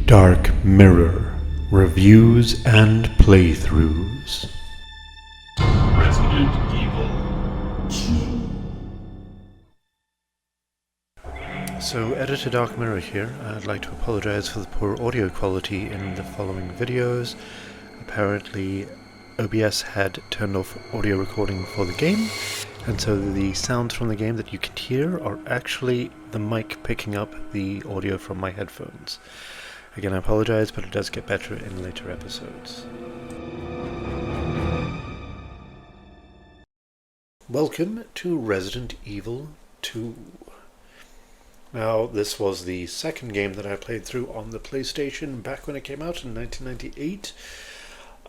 Dark Mirror Reviews and Playthroughs. Resident Evil 2. So, Editor Dark Mirror here. I'd like to apologize for the poor audio quality in the following videos. Apparently, OBS had turned off audio recording for the game, and so the sounds from the game that you can hear are actually the mic picking up the audio from my headphones. Again, I apologize, but it does get better in later episodes. Welcome to Resident Evil 2. Now, this was the second game that I played through on the PlayStation back when it came out in 1998.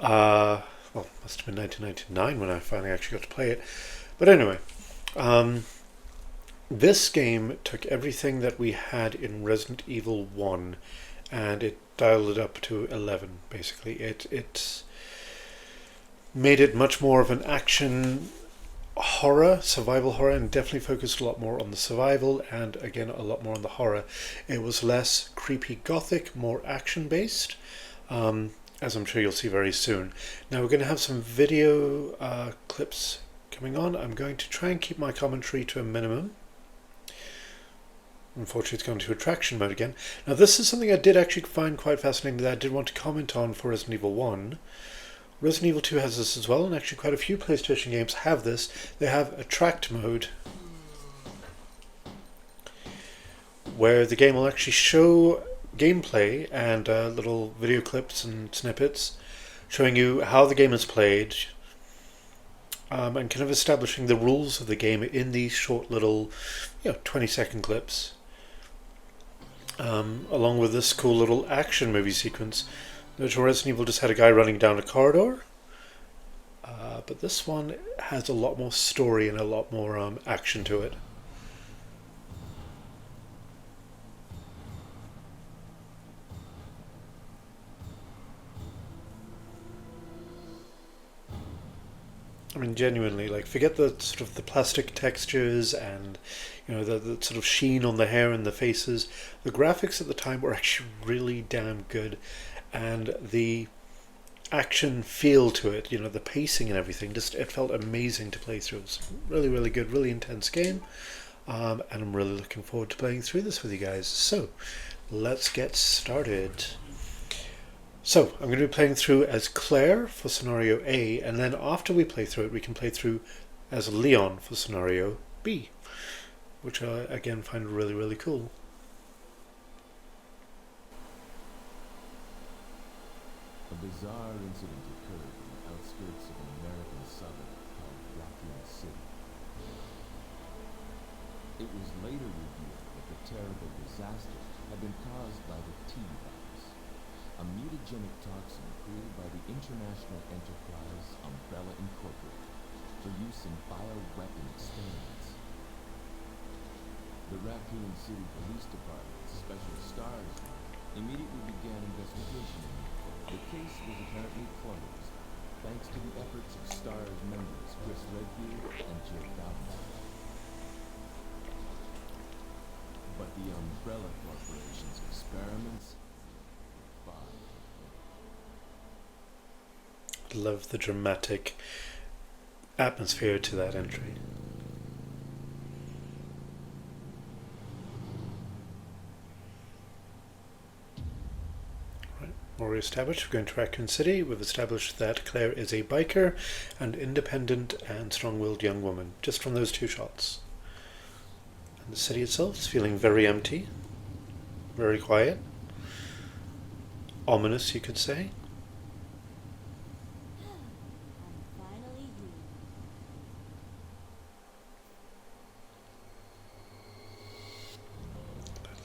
Well, must have been 1999 when I finally actually got to play it. But anyway, this game took everything that we had in Resident Evil 1 and it dialed it up to 11, basically. It made it much more of an action horror, survival horror, and definitely focused a lot more on the survival and again a lot more on the horror. It was less creepy gothic, more action based, as I'm sure you'll see very soon. Now we're going to have some video clips coming on. I'm going to try and keep my commentary to a minimum. Unfortunately, it's gone to attraction mode again. Now this is something I did actually find quite fascinating that I did want to comment on for Resident Evil 1. Resident Evil 2 has this as well, and actually quite a few PlayStation games have this. They have attract mode, where the game will actually show gameplay and little video clips and snippets showing you how the game is played, and kind of establishing the rules of the game in these short little 20-second clips, along with this cool little action movie sequence. Notice Resident Evil just had a guy running down a corridor, but this one has a lot more story and a lot more action to it. I mean, genuinely, like, forget the sort of the plastic textures and the sort of sheen on the hair and the faces. The graphics at the time were actually really damn good, and the action feel to it, the pacing and everything, it felt amazing to play through. It's really, really good, really intense game, and I'm really looking forward to playing through this with you guys. So, let's get started. So, I'm going to be playing through as Claire for scenario A, and then after we play through it, we can play through as Leon for scenario B, which I, again, find really, really cool. A bizarre incident occurred in the outskirts of an American suburb called Raccoon City. It was later revealed that the terrible disaster had been caused by the T-virus, a mutagenic toxin created by the international enterprise Umbrella Incorporated for use in bioweapon experiments. The Raccoon City Police Department's Special Stars immediately began investigation. The case was apparently closed, thanks to the efforts of STARS members Chris Redfield and Jake Bauman. But the Umbrella Corporation's experiments were fun. Love the dramatic atmosphere to that entry. Already established, we're going to Raccoon City. We've established that Claire is a biker, an independent and strong-willed young woman, just from those two shots. And the city itself is feeling very empty, very quiet, ominous, you could say.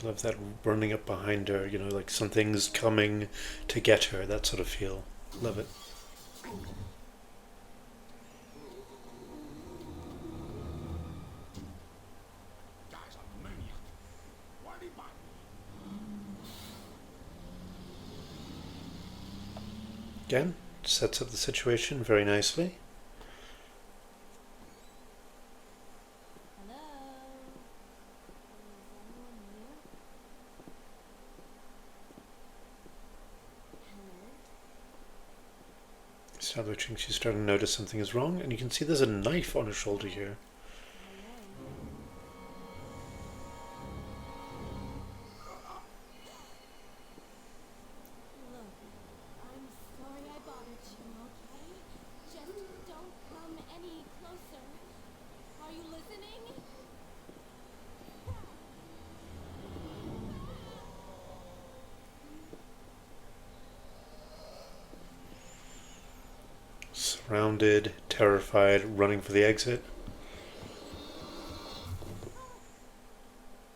Love that running up behind her, like something's coming to get her, that sort of feel. Love it. Again, sets up the situation very nicely. establishing she's starting to notice something is wrong, and you can see there's a knife on her shoulder here. Look, I'm sorry I bothered you, okay? Just don't come any closer. Are you listening? Surrounded, terrified, running for the exit.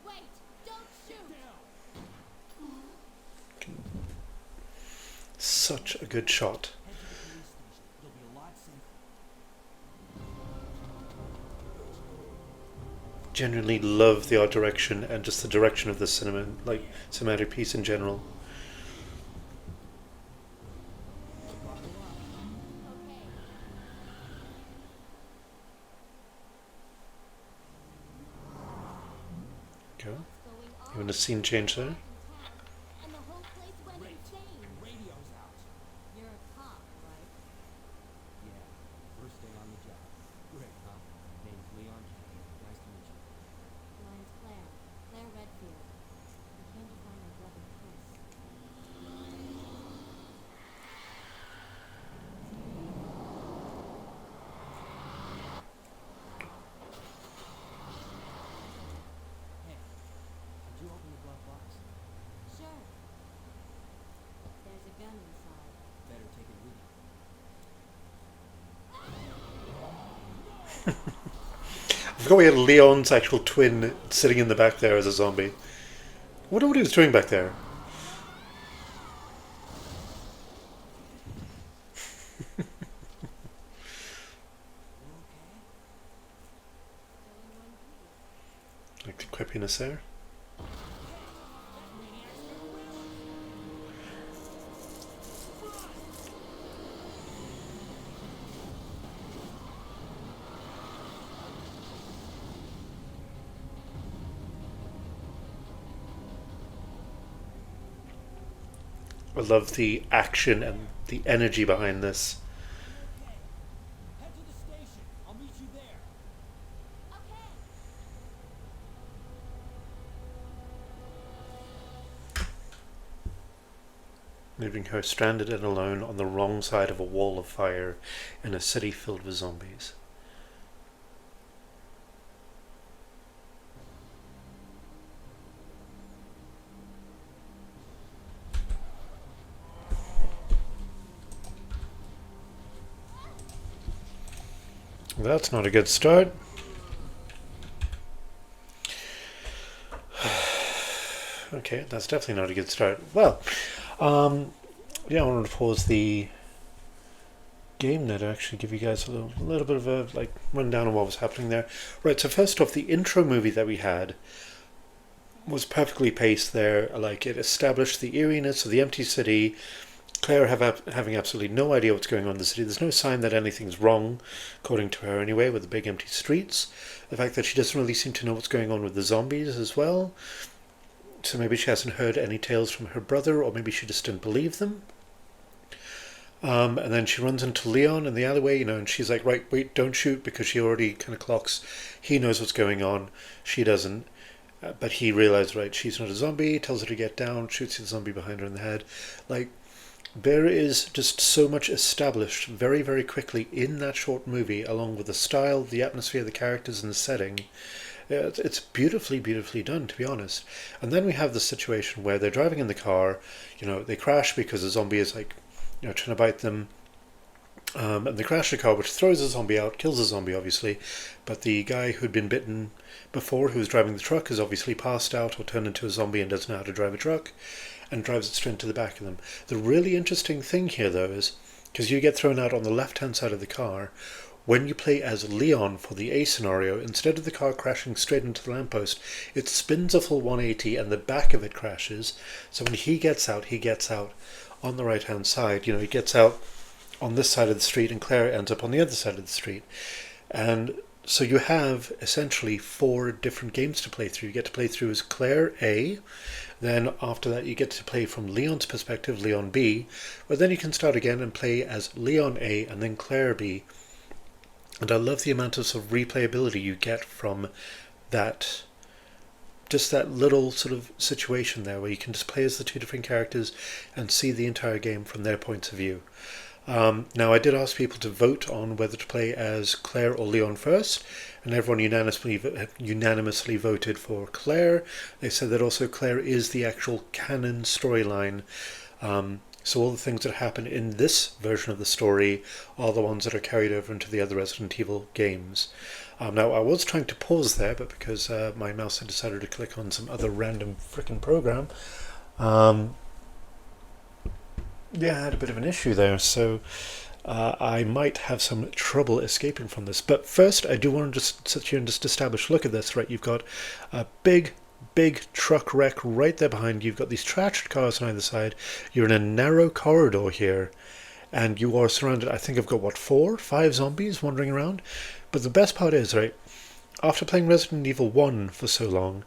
Wait, don't shoot! Such a good shot. Genuinely love the art direction and just the direction of the cinema, like cinematic piece in general. Okay. Go. Going on Even a scene change there. and the whole place went insane. Radio's out. You're a cop, right? Yeah, first day on the job. Great, huh? Name's Leon. Nice to meet you. Mine's Claire. Claire Redfield. I came to find my brother Chris. Hey, could you open the glove box? Sure. There's a gun inside. Better take it with you. I forgot we had Leon's actual twin sitting in the back there as a zombie. I wonder what he was doing back there. Still in one piece. Like the quippiness there. I love the action and the energy behind this. Head to the station. I'll meet you there. Okay. Leaving her stranded and alone on the wrong side of a wall of fire in a city filled with zombies. That's not a good start. Okay, that's definitely not a good start. Well, yeah, I wanted to pause the game there to actually give you guys a little bit of a rundown on what was happening there. Right, so first off, the intro movie that we had was perfectly paced there. Like, it established the eeriness of the empty city. Claire having absolutely no idea what's going on in the city. There's no sign that anything's wrong, according to her anyway, with the big empty streets. The fact that she doesn't really seem to know what's going on with the zombies as well. So maybe she hasn't heard any tales from her brother, or maybe she just didn't believe them. And then she runs into Leon in the alleyway, and she's like, right, wait, don't shoot, because she already kind of clocks. He knows what's going on. She doesn't. But he realized, right, she's not a zombie, tells her to get down, shoots the zombie behind her in the head. Like, there is just so much established very, very quickly in that short movie, along with the style, the atmosphere, the characters, and the setting. It's beautifully, beautifully done, to be honest. And then we have the situation where they're driving in the car, they crash because a zombie is trying to bite them. And they crash the car, which throws the zombie out, kills the zombie, obviously. But the guy who'd been bitten before, who was driving the truck, is obviously passed out or turned into a zombie and doesn't know how to drive a truck, and drives it straight into the back of them. The really interesting thing here, though, is because you get thrown out on the left-hand side of the car, when you play as Leon for the A scenario, instead of the car crashing straight into the lamppost, it spins a full 180 and the back of it crashes. So when he gets out on the right-hand side. He gets out on this side of the street and Claire ends up on the other side of the street. And so you have essentially 4 different games to play through. You get to play through as Claire A, Then after that, you get to play from Leon's perspective, Leon B. But then you can start again and play as Leon A and then Claire B. And I love the amount of sort of replayability you get from that. Just that little sort of situation there where you can just play as the two different characters and see the entire game from their points of view. Now, I did ask people to vote on whether to play as Claire or Leon first, and everyone unanimously voted for Claire. They said that also Claire is the actual canon storyline. So all the things that happen in this version of the story are the ones that are carried over into the other Resident Evil games. Now, I was trying to pause there, but because my mouse had decided to click on some other random frickin' program, yeah, I had a bit of an issue there, so I might have some trouble escaping from this. But first, I do want to just sit here and just establish, look at this, right? You've got a big truck wreck right there behind you. You've got these trashed cars on either side. You're in a narrow corridor here, and you are surrounded, I think I've got, what, 4, 5 zombies wandering around? But the best part is, right, after playing Resident Evil 1 for so long,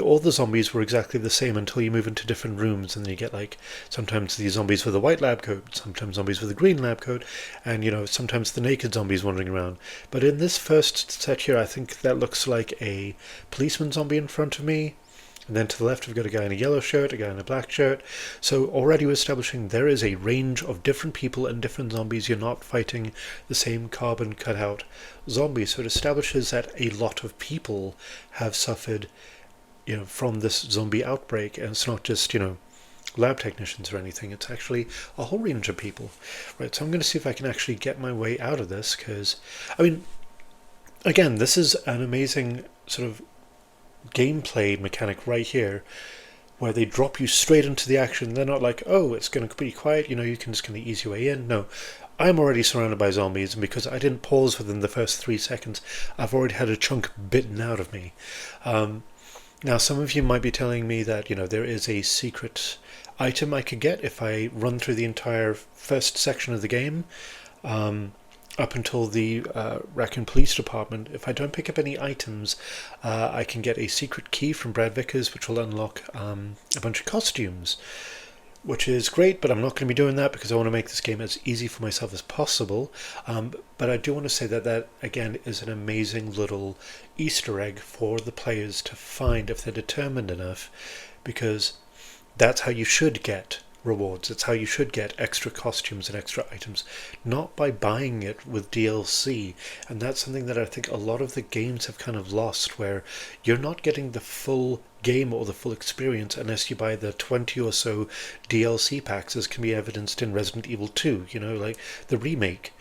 all the zombies were exactly the same until you move into different rooms, and then you get, like, sometimes these zombies with a white lab coat, sometimes zombies with a green lab coat, and, you know, sometimes the naked zombies wandering around. But in this first set here, I think that looks like a policeman zombie in front of me. And then to the left, we've got a guy in a yellow shirt, a guy in a black shirt. So already we're establishing there is a range of different people and different zombies. You're not fighting the same carbon cutout zombies. So it establishes that a lot of people have suffered, you know, from this zombie outbreak. And it's not just, you know, lab technicians or anything. It's actually a whole range of people. Right, so I'm going to see if I can actually get my way out of this. Because, I mean, again, this is an amazing sort of gameplay mechanic right here, where they drop you straight into the action. They're not like, oh, it's going to be quiet, you know, you can just kind of ease your way in. No, I'm already surrounded by zombies, and because I didn't pause within the first 3 seconds, I've already had a chunk bitten out of me. Now, some of you might be telling me that, you know, there is a secret item I could get if I run through the entire first section of the game. Up until the Raccoon Police Department, if I don't pick up any items, I can get a secret key from Brad Vickers, which will unlock a bunch of costumes, which is great, but I'm not going to be doing that because I want to make this game as easy for myself as possible. But I do want to say that that, again, is an amazing little Easter egg for the players to find if they're determined enough, because that's how you should get rewards. It's how you should get extra costumes and extra items, not by buying it with DLC. And that's something that I think a lot of the games have kind of lost, where you're not getting the full game or the full experience unless you buy the 20 or so DLC packs, as can be evidenced in Resident Evil 2, you know, like the remake.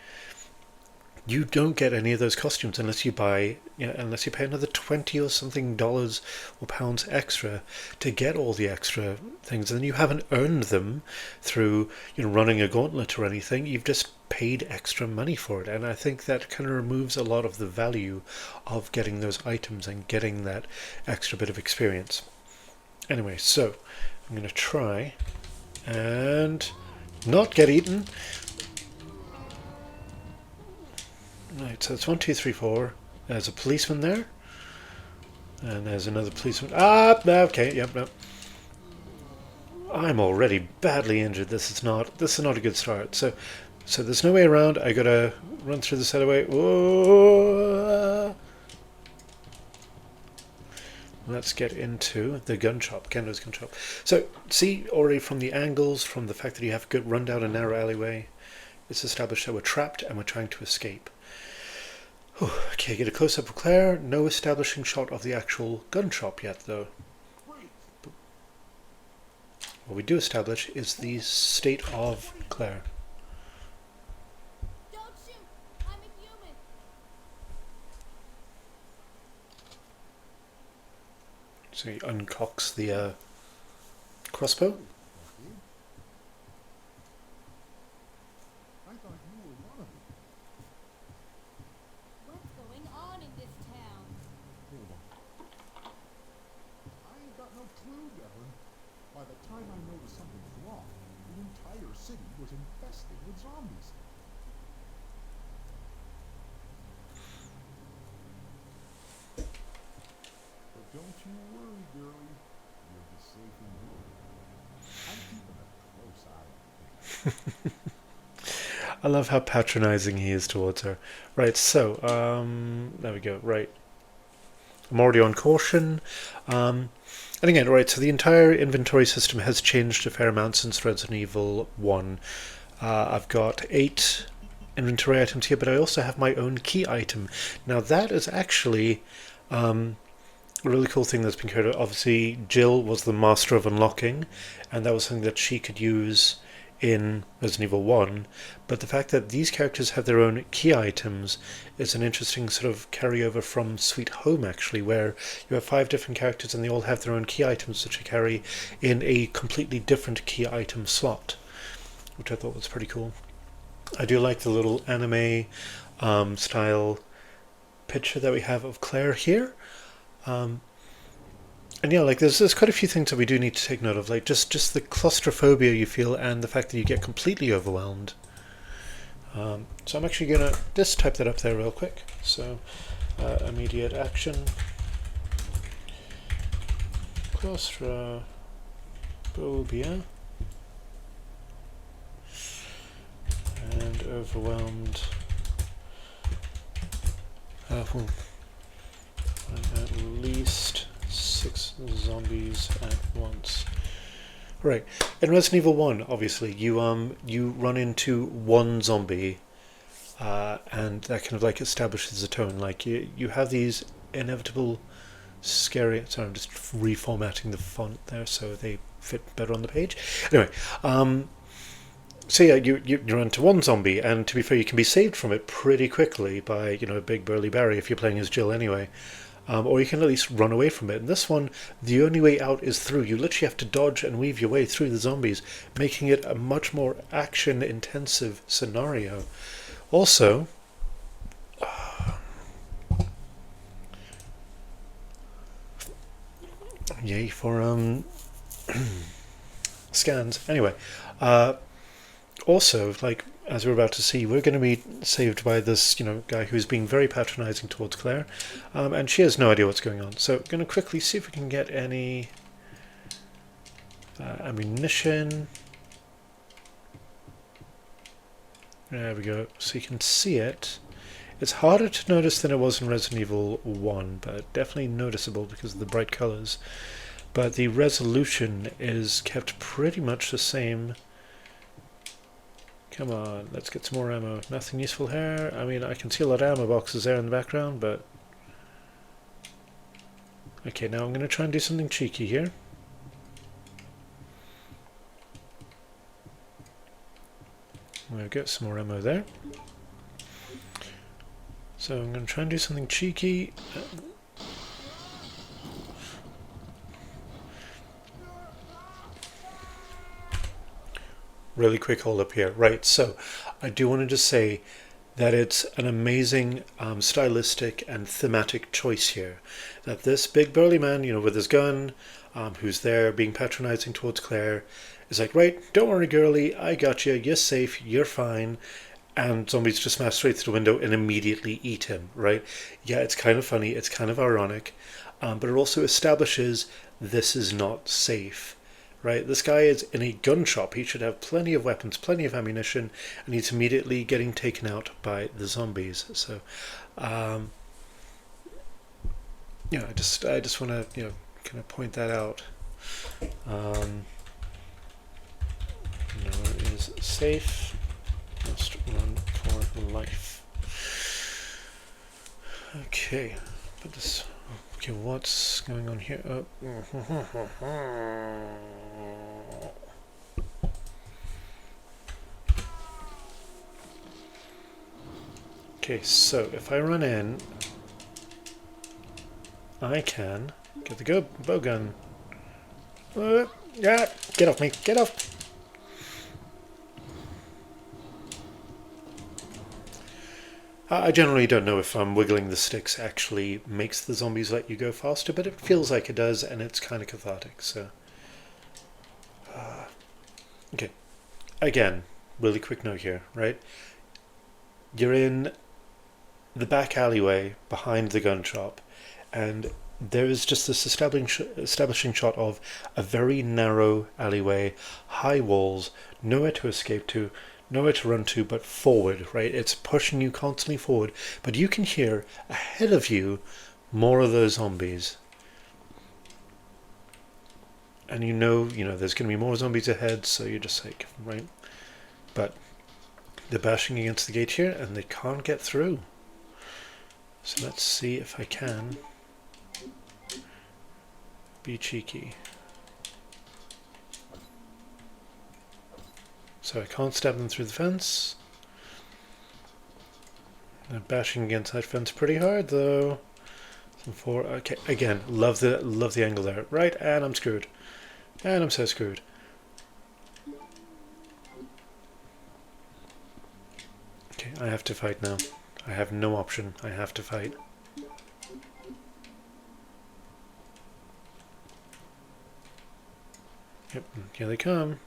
You don't get any of those costumes unless you buy, you know, unless you pay another 20 or something dollars or pounds extra to get all the extra things. And then you haven't earned them through, you know, running a gauntlet or anything. You've just paid extra money for it. And I think that kind of removes a lot of the value of getting those items and getting that extra bit of experience. Anyway, so I'm going to try and not get eaten. Right, so it's 1, 2, 3, 4. There's a policeman there. And there's another policeman. Ah, okay, yep, yep. I'm already badly injured. This is not a good start. So there's no way around. I gotta run through this other way. Whoa. Let's get into the gun shop, Kendo's gun shop. So, see, already from the angles, from the fact that you have to run down a narrow alleyway, it's established that we're trapped and we're trying to escape. Okay, get a close-up of Claire. No establishing shot of the actual gun shop yet, though. What we do establish is the state of Claire. Don't shoot! I'm a human! So he uncocks the crossbow. What's going on in this town? I ain't got no clue, Devlin. By the time I noticed something was wrong, the entire city was infested with zombies. But don't you worry, girlie. You're the safe in here. I'm keeping a close eye on things. I love how patronizing he is towards her. Right, so, there we go, right. I'm already on caution. And again, right, so the entire inventory system has changed a fair amount since Resident Evil 1. I've got 8 inventory items here, but I also have my own key item. Now that is actually a really cool thing that's been created. Obviously, Jill was the master of unlocking, and that was something that she could use in Resident Evil 1, but the fact that these characters have their own key items is an interesting sort of carryover from Sweet Home, actually, where you have 5 different characters and they all have their own key items that you carry in a completely different key item slot, which I thought was pretty cool. I do like the little anime style picture that we have of Claire here. And yeah, like there's quite a few things that we do need to take note of, like just the claustrophobia you feel and the fact that you get completely overwhelmed. So I'm actually going to just type that up there real quick. So immediate action, claustrophobia, and overwhelmed. Well, at least 6 zombies at once. Right. In Resident Evil 1, obviously, you run into one zombie, and that kind of like establishes a tone. Like you have these inevitable, scary. Sorry, I'm just reformatting the font there so they fit better on the page. Anyway, so yeah, you run into one zombie, and to be fair, you can be saved from it pretty quickly by a big burly Barry if you're playing as Jill anyway. Or you can at least run away from it. In this one, the only way out is through. You literally have to dodge and weave your way through the zombies, making it a much more action-intensive scenario. Also, yay for scans. Anyway, also, like, as we're about to see, we're going to be saved by this, guy who's being very patronizing towards Claire, and she has no idea what's going on. So, I'm going to quickly see if we can get any ammunition. There we go. So you can see it. It's harder to notice than it was in Resident Evil 1, but definitely noticeable because of the bright colors. But the resolution is kept pretty much the same. Come on, let's get some more ammo. Nothing useful here. I mean, I can see a lot of ammo boxes there in the background, but... Okay, now I'm going to try and do something cheeky here. We'll get some more ammo there. So I'm going to try and do something cheeky. Really quick hold up here. Right, so I do want to just say that it's an amazing stylistic and thematic choice here. That this big burly man, with his gun, who's there being patronizing towards Claire, is like, right, don't worry girlie, I got you, you're safe, you're fine. And zombies just smash straight through the window and immediately eat him, right? Yeah, it's kind of funny, it's kind of ironic, but it also establishes this is not safe. Right, this guy is in a gun shop. He should have plenty of weapons, plenty of ammunition, and he's immediately getting taken out by the zombies. So, I just want to, kind of point that out. No is safe. Must run for life. Okay, but this. Okay, what's going on here? Okay, so if I run in, I can get the bow gun. Yeah, get off me, get off! I generally don't know if wiggling the sticks actually makes the zombies let you go faster, but it feels like it does, and it's kind of cathartic, so... okay. Again, really quick note here, right? You're in the back alleyway behind the gun shop, and there is just this establishing shot of a very narrow alleyway, high walls, nowhere to escape to, nowhere to run to but forward, right? It's pushing you constantly forward, but you can hear ahead of you more of those zombies. And you know there's going to be more zombies ahead, so you're just like, right? But they're bashing against the gate here and they can't get through. So let's see if I can be cheeky. So I can't stab them through the fence. They're bashing against that fence pretty hard though. Some four. Okay, again, love the angle there. Right, and I'm screwed. And I'm so screwed. Okay, I have to fight now. I have no option. I have to fight. Yep, here they come.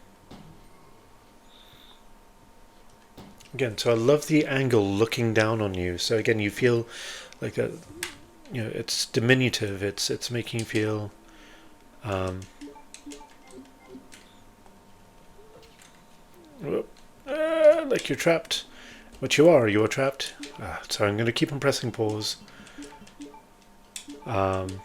Again, so I love the angle looking down on you. So again, you feel like a, it's diminutive. It's making you feel like you're trapped. But you are trapped. So I'm going to keep on pressing pause. I'm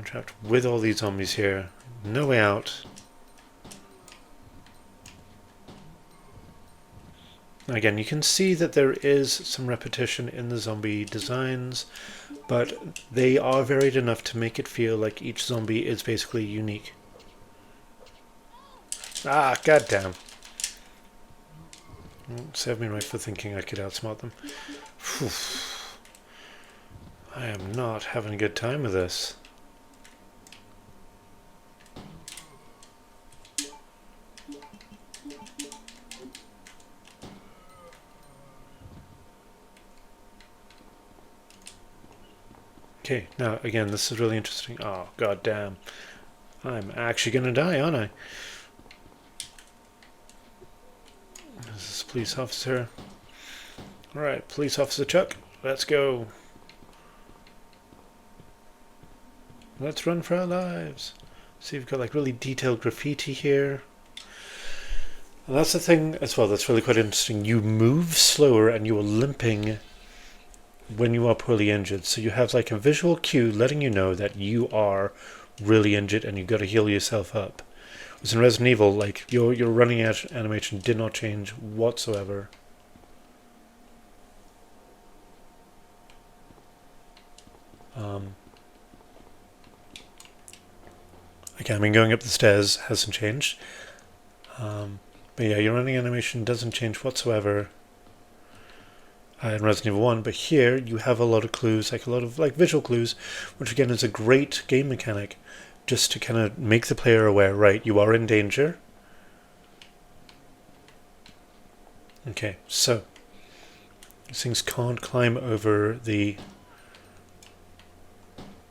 trapped with all these zombies here. No way out. Again, you can see that there is some repetition in the zombie designs, but they are varied enough to make it feel like each zombie is basically unique. Ah, goddamn. Serve me right for thinking I could outsmart them. Whew. I am not having a good time with this. Okay, now again, this is really interesting. Oh, god damn. I'm actually gonna die, aren't I? This is police officer. Alright, police officer Chuck, let's go. Let's run for our lives. See, we've got like really detailed graffiti here. And that's the thing as well that's really quite interesting. You move slower and you are limping when you are poorly injured, so you have like a visual cue letting you know that you are really injured and you've got to heal yourself up. Whereas in Resident Evil, like your running animation did not change whatsoever. Again, I mean, going up the stairs hasn't changed, but yeah, your running animation doesn't change whatsoever. In Resident Evil 1, but here you have a lot of clues, like a lot of like visual clues, which again is a great game mechanic, just to kind of make the player aware, right, you are in danger. Okay, so these things can't climb over the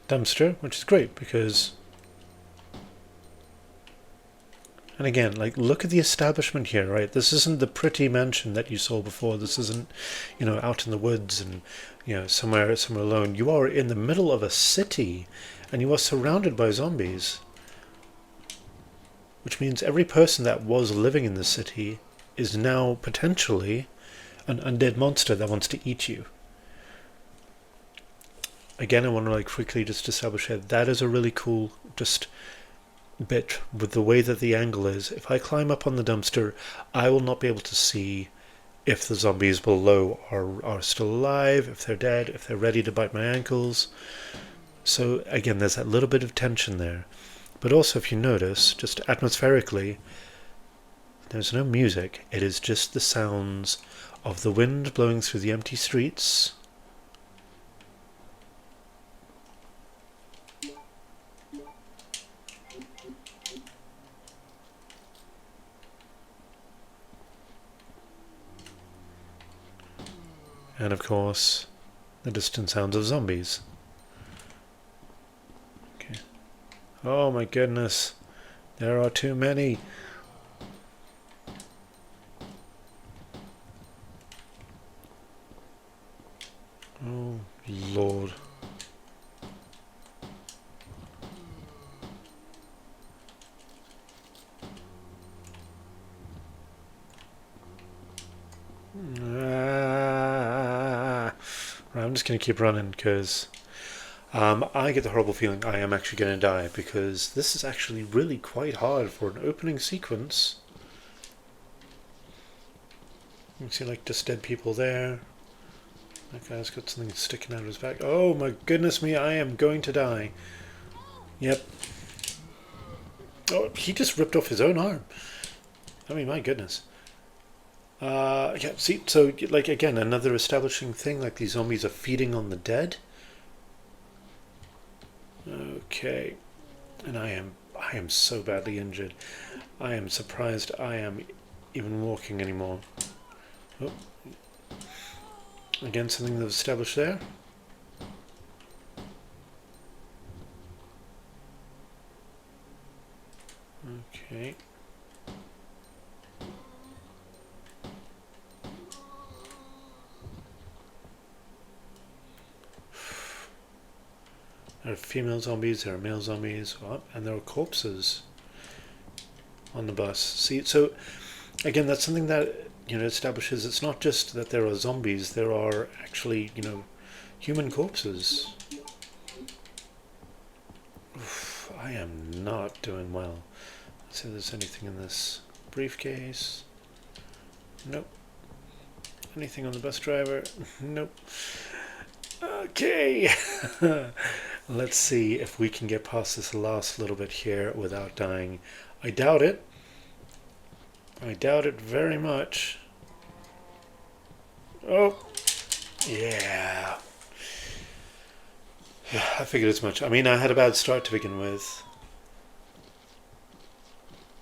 dumpster, which is great because, and again, like, look at the establishment here, right? This isn't the pretty mansion that you saw before. This isn't, out in the woods and, somewhere alone. You are in the middle of a city, and you are surrounded by zombies. Which means every person that was living in the city is now potentially an undead monster that wants to eat you. Again, I want to quickly just establish here, that is a really cool bit with the way that the angle is. If I climb up on the dumpster, I will not be able to see if the zombies below are still alive, if they're dead, if they're ready to bite my ankles. So again, there's that little bit of tension there. But also, if you notice, just atmospherically, there's no music. It is just the sounds of the wind blowing through the empty streets. And of course, the distant sounds of zombies. Okay. Oh my goodness. There are too many. Oh, Lord. Ah. Right, I'm just going to keep running because I get the horrible feeling I am actually going to die because this is actually really quite hard for an opening sequence. You can see like just dead people there. That guy's got something sticking out of his back. Oh my goodness me, I am going to die. Yep. Oh, he just ripped off his own arm. I mean, my goodness. Yeah, see, so, like, again, another establishing thing, like these zombies are feeding on the dead. Okay. And I am so badly injured. I am surprised I am even walking anymore. Oh. Again, something that was established there. Okay. There are female zombies, there are male zombies, and there are corpses on the bus. See, so again, that's something that, establishes it's not just that there are zombies, there are actually, human corpses. Oof, I am not doing well. Let's see if there's anything in this briefcase. Nope. Anything on the bus driver? Nope. Okay. Let's see if we can get past this last little bit here without dying. I doubt it. I doubt it very much. Oh, yeah. I figured as much. I mean, I had a bad start to begin with.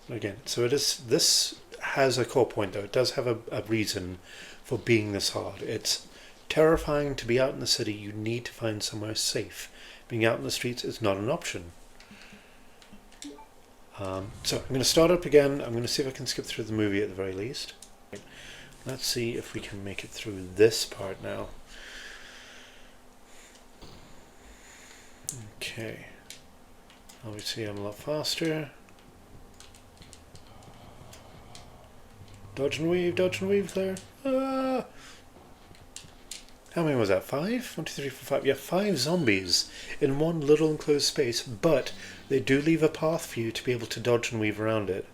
Again, so this has a core point though. It does have a reason for being this hard. It's terrifying to be out in the city. You need to find somewhere safe. Being out in the streets is not an option. So I'm going to start up again. I'm going to see if I can skip through the movie at the very least. Let's see if we can make it through this part now. Okay. Obviously I'm a lot faster. Dodge and weave there. Ah! How many was that? 5? 1, 2, 3, 4, 5. Yeah, 5 zombies in one little enclosed space, but they do leave a path for you to be able to dodge and weave around it.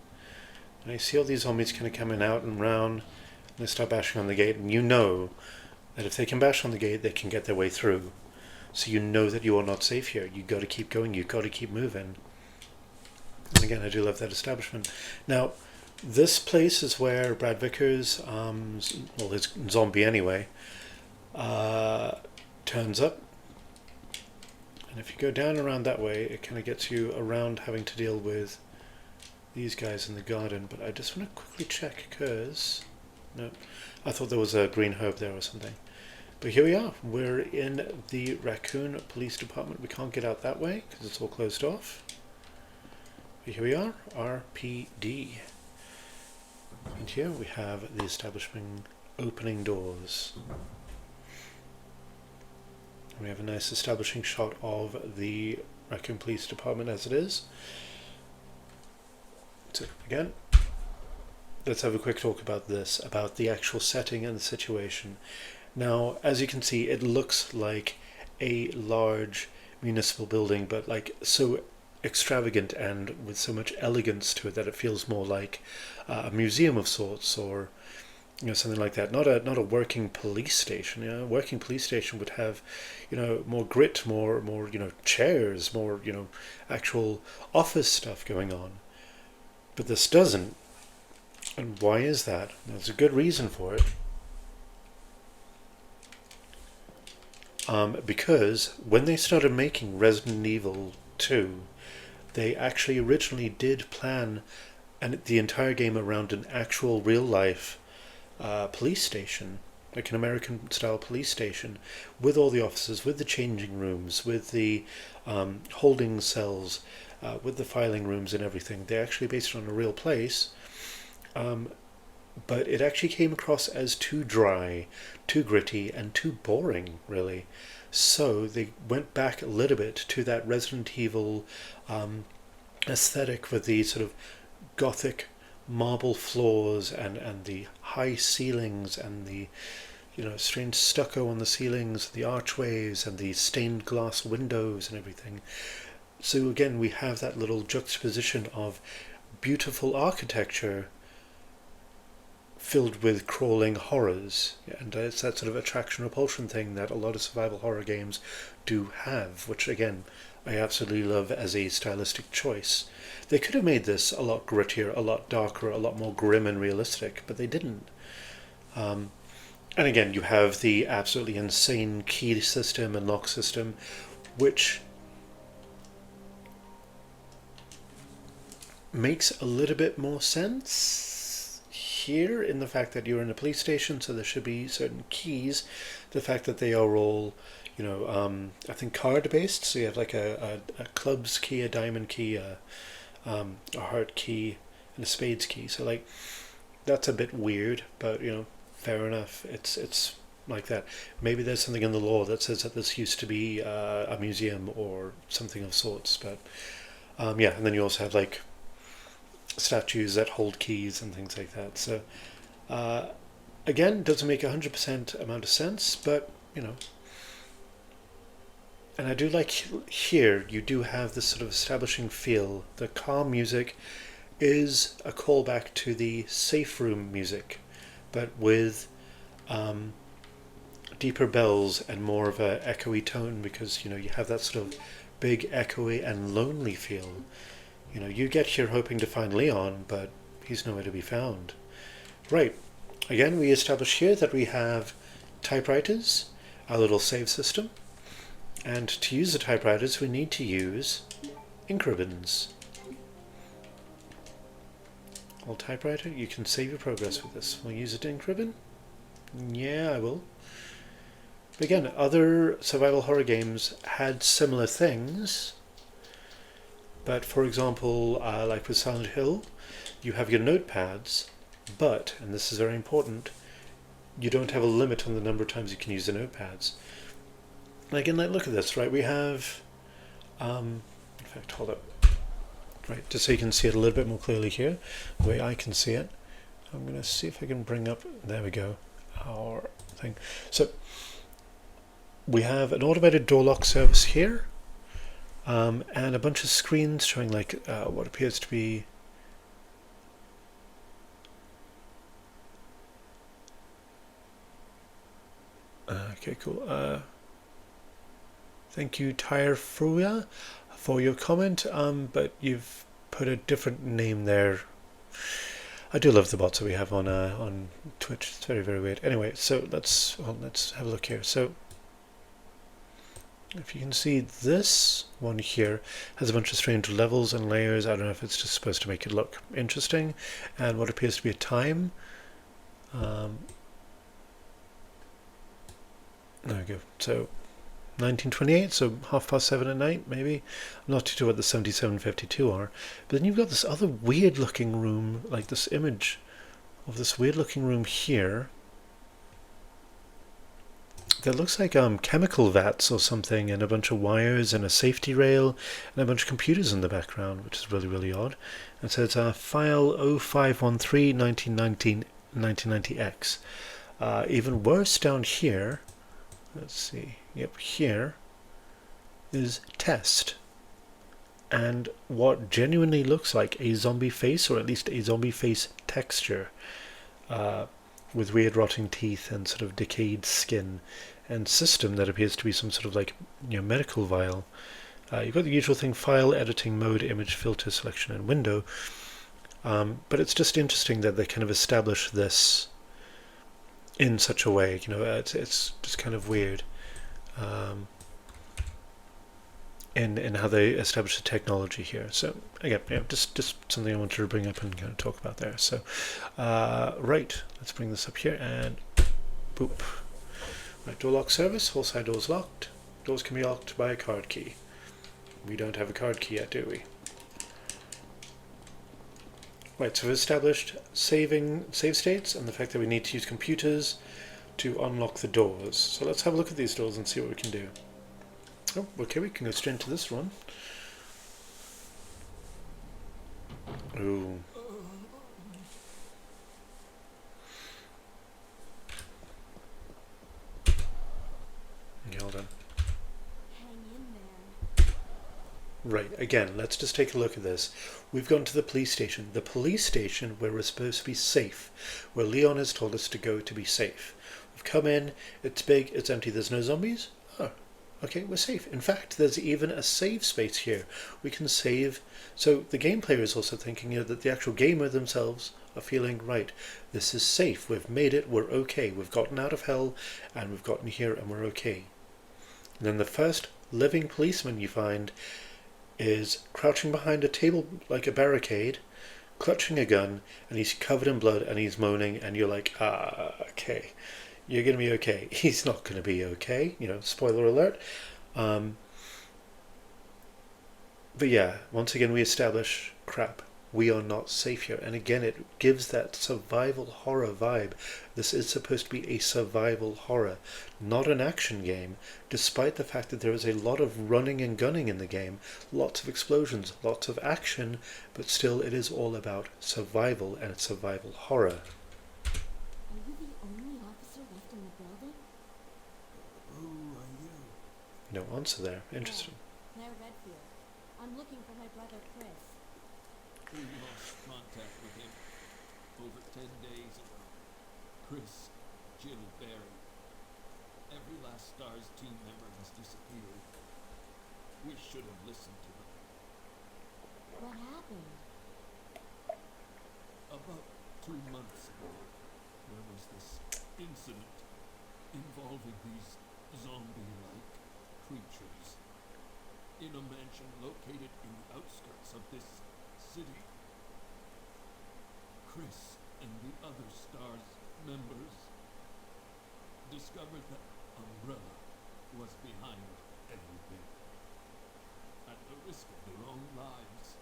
And I see all these zombies kind of coming out and round, and they start bashing on the gate, and you know that if they can bash on the gate, they can get their way through. So you know that you are not safe here. You got to keep going. You got to keep moving. And again, I do love that establishment. Now, this place is where Brad Vickers, well, his zombie anyway, turns up. And if you go down around that way, it kind of gets you around having to deal with these guys in the garden. But I just want to quickly check because... No, I thought there was a green herb there or something. But here we are. We're in the Raccoon Police Department. We can't get out that way because it's all closed off. But here we are, RPD. And here we have the establishment opening doors. We have a nice establishing shot of the Raccoon Police Department as it is. So again, let's have a quick talk about this, about the actual setting and the situation. Now, as you can see, it looks like a large municipal building, but like so extravagant and with so much elegance to it that it feels more like a museum of sorts, or something like that. Not a working police station. A working police station would have more grit, more chairs, more actual office stuff going on. But this doesn't. And why is that? There's a good reason for it. Because when they started making Resident Evil 2, they actually originally did plan the entire game around an actual real-life police station, like an American-style police station, with all the officers, with the changing rooms, with the holding cells, with the filing rooms and everything. They actually based it on a real place. but it actually came across as too dry, too gritty, and too boring, really. So they went back a little bit to that Resident Evil aesthetic with the sort of gothic marble floors and the high ceilings and the strange stucco on the ceilings, the archways and the stained glass windows and everything. So again, we have that little juxtaposition of beautiful architecture filled with crawling horrors, and it's that sort of attraction repulsion thing that a lot of survival horror games do have, which again I absolutely love as a stylistic choice. They could have made this a lot grittier, a lot darker, a lot more grim and realistic, but they didn't. And again, you have the absolutely insane key system and lock system, which makes a little bit more sense here in the fact that you're in a police station, so there should be certain keys. The fact that they are all, I think card based, so you have like a clubs key, a diamond key, a heart key, and a spades key. So like that's a bit weird, but fair enough. It's like that. Maybe there's something in the law that says that this used to be a museum or something of sorts, but yeah. And then you also have like statues that hold keys and things like that. So again, doesn't make 100% amount of sense, but and I do like here you do have this sort of establishing feel. The calm music is a callback to the safe room music, but with deeper bells and more of a echoey tone, because you have that sort of big echoey and lonely feel. You get here hoping to find Leon, but he's nowhere to be found. Right, again we establish here that we have typewriters, our little save system, and to use the typewriters we need to use ink ribbons. Old typewriter, you can save your progress with this. We'll use an ink ribbon? Yeah, I will. But again, other survival horror games had similar things. But for example, like with Silent Hill, you have your notepads, but, and this is very important, you don't have a limit on the number of times you can use the notepads. And again, like, look at this, right? We have, in fact, hold up. Right, just so you can see it a little bit more clearly here, the way I can see it. I'm going to see if I can bring up, there we go, our thing. So, we have an automated door lock service here, and a bunch of screens showing like what appears to be okay, cool. Thank you, Tyre Fruya, for your comment, but you've put a different name there. I do love the bots that we have on Twitch. It's very, very weird. Anyway, so let's have a look here. So if you can see, this one here has a bunch of strange levels and layers. I don't know if it's just supposed to make it look interesting. And what appears to be a time. There we go. So 1928, so 7:30 at night, maybe. I'm not too sure what the 7752 are. But then you've got this other weird looking room, like this image of this weird looking room here. That looks like chemical vats or something, and a bunch of wires and a safety rail and a bunch of computers in the background, which is really, really odd. And so it's file 0513 1990X. Even worse down here, let's see, yep, here is test. And what genuinely looks like a zombie face, or at least a zombie face texture, with weird rotting teeth and sort of decayed skin, and system that appears to be some sort of like medical vial. You've got the usual thing: file, editing mode, image, filter, selection, and window. But it's just interesting that they kind of establish this in such a way. It's just kind of weird in how they establish the technology here. So again, just something I wanted to bring up and kind of talk about there. So right, let's bring this up here and boop. Right, door lock service. All side doors locked. Doors can be locked by a card key. We don't have a card key yet, do we? Right, so we've established save states and the fact that we need to use computers to unlock the doors. So let's have a look at these doors and see what we can do. Oh, okay, we can go straight into this one. Ooh. Okay, hold on. Hang in there. Right, again, let's just take a look at this. We've gone to the police station. The police station where we're supposed to be safe, where Leon has told us to go to be safe. We've come in, it's big, it's empty, there's no zombies. Oh, okay, we're safe. In fact, there's even a save space here. We can save. So the game player is also thinking, you know, that the actual gamer themselves are feeling, right, this is safe, we've made it, we're okay, we've gotten out of hell, and we've gotten here, and we're okay. And then the first living policeman you find is crouching behind a table like a barricade, clutching a gun, and he's covered in blood and he's moaning, and you're like, okay, you're going to be okay. He's not going to be okay, you know, spoiler alert. But yeah, once again we establish, crap, we are not safe here. And again, it gives that survival horror vibe. This is supposed to be a survival horror, not an action game, despite the fact that there is a lot of running and gunning in the game, lots of explosions, lots of action, but still it is all about survival and survival horror. Are you the only officer left in the building? Who are you? No answer there. Interesting. Claire Redfield. I'm looking for my brother Chris. We lost contact with him over 10 days ago. Chris, Jill, Barry. Every last STARS team member has disappeared. We should have listened to them. What happened? About 2 months ago, there was this incident involving these zombie-like creatures in a mansion located in the outskirts of this city. Chris and the other STARS members discovered that Umbrella was behind everything, at the risk of their own lives.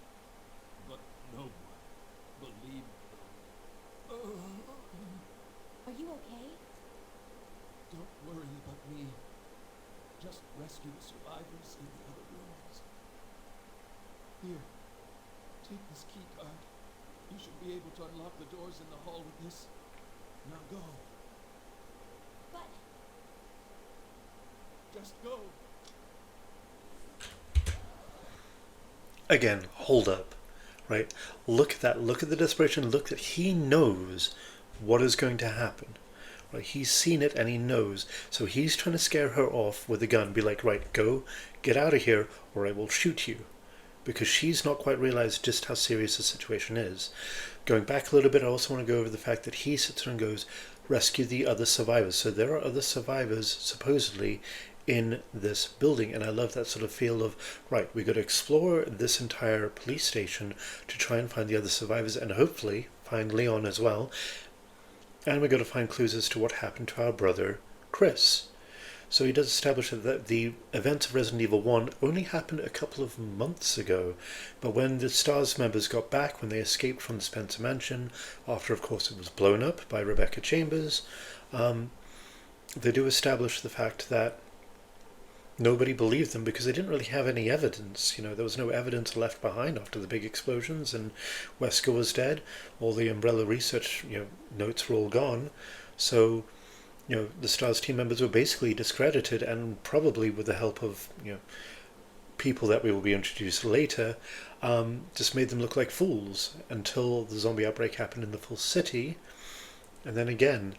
But no one believed them. Are you okay? Don't worry about me. Just rescue the survivors in the other rooms. Here, take this key card. You should be able to unlock the doors in the hall with this. Now go. But Just go. Again, hold up, right? Look at that. Look at the desperation. Look that he knows what is going to happen. Right? He's seen it and he knows. So he's trying to scare her off with a gun. Be like, right, go, get out of here, or I will shoot you. Because she's not quite realized just how serious the situation is. Going back a little bit, I also want to go over the fact that he sits there and goes, rescue the other survivors. So there are other survivors, supposedly, in this building, and I love that sort of feel of, right, we got to explore this entire police station to try and find the other survivors and hopefully find Leon as well, and we got to find clues as to what happened to our brother Chris. So he does establish that the events of Resident Evil 1 only happened a couple of months ago, but when the STARS members got back, when they escaped from the Spencer Mansion, after of course it was blown up by Rebecca Chambers, they do establish the fact that nobody believed them because they didn't really have any evidence. You know, there was no evidence left behind after the big explosions and Wesker was dead. All the Umbrella research, notes were all gone. So, the STARS team members were basically discredited, and probably with the help of, people that we will be introduced later, just made them look like fools until the zombie outbreak happened in the full city. And then again,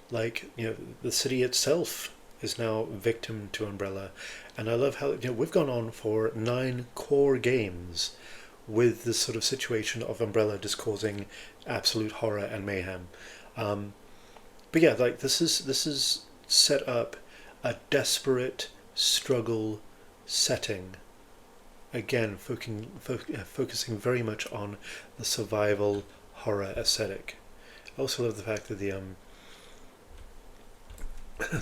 the city itself is now victim to Umbrella. And I love how we've gone on for 9 core games with this sort of situation of Umbrella just causing absolute horror and mayhem. But yeah, this is set up a desperate struggle setting. Again, focusing very much on the survival horror aesthetic. I also love the fact that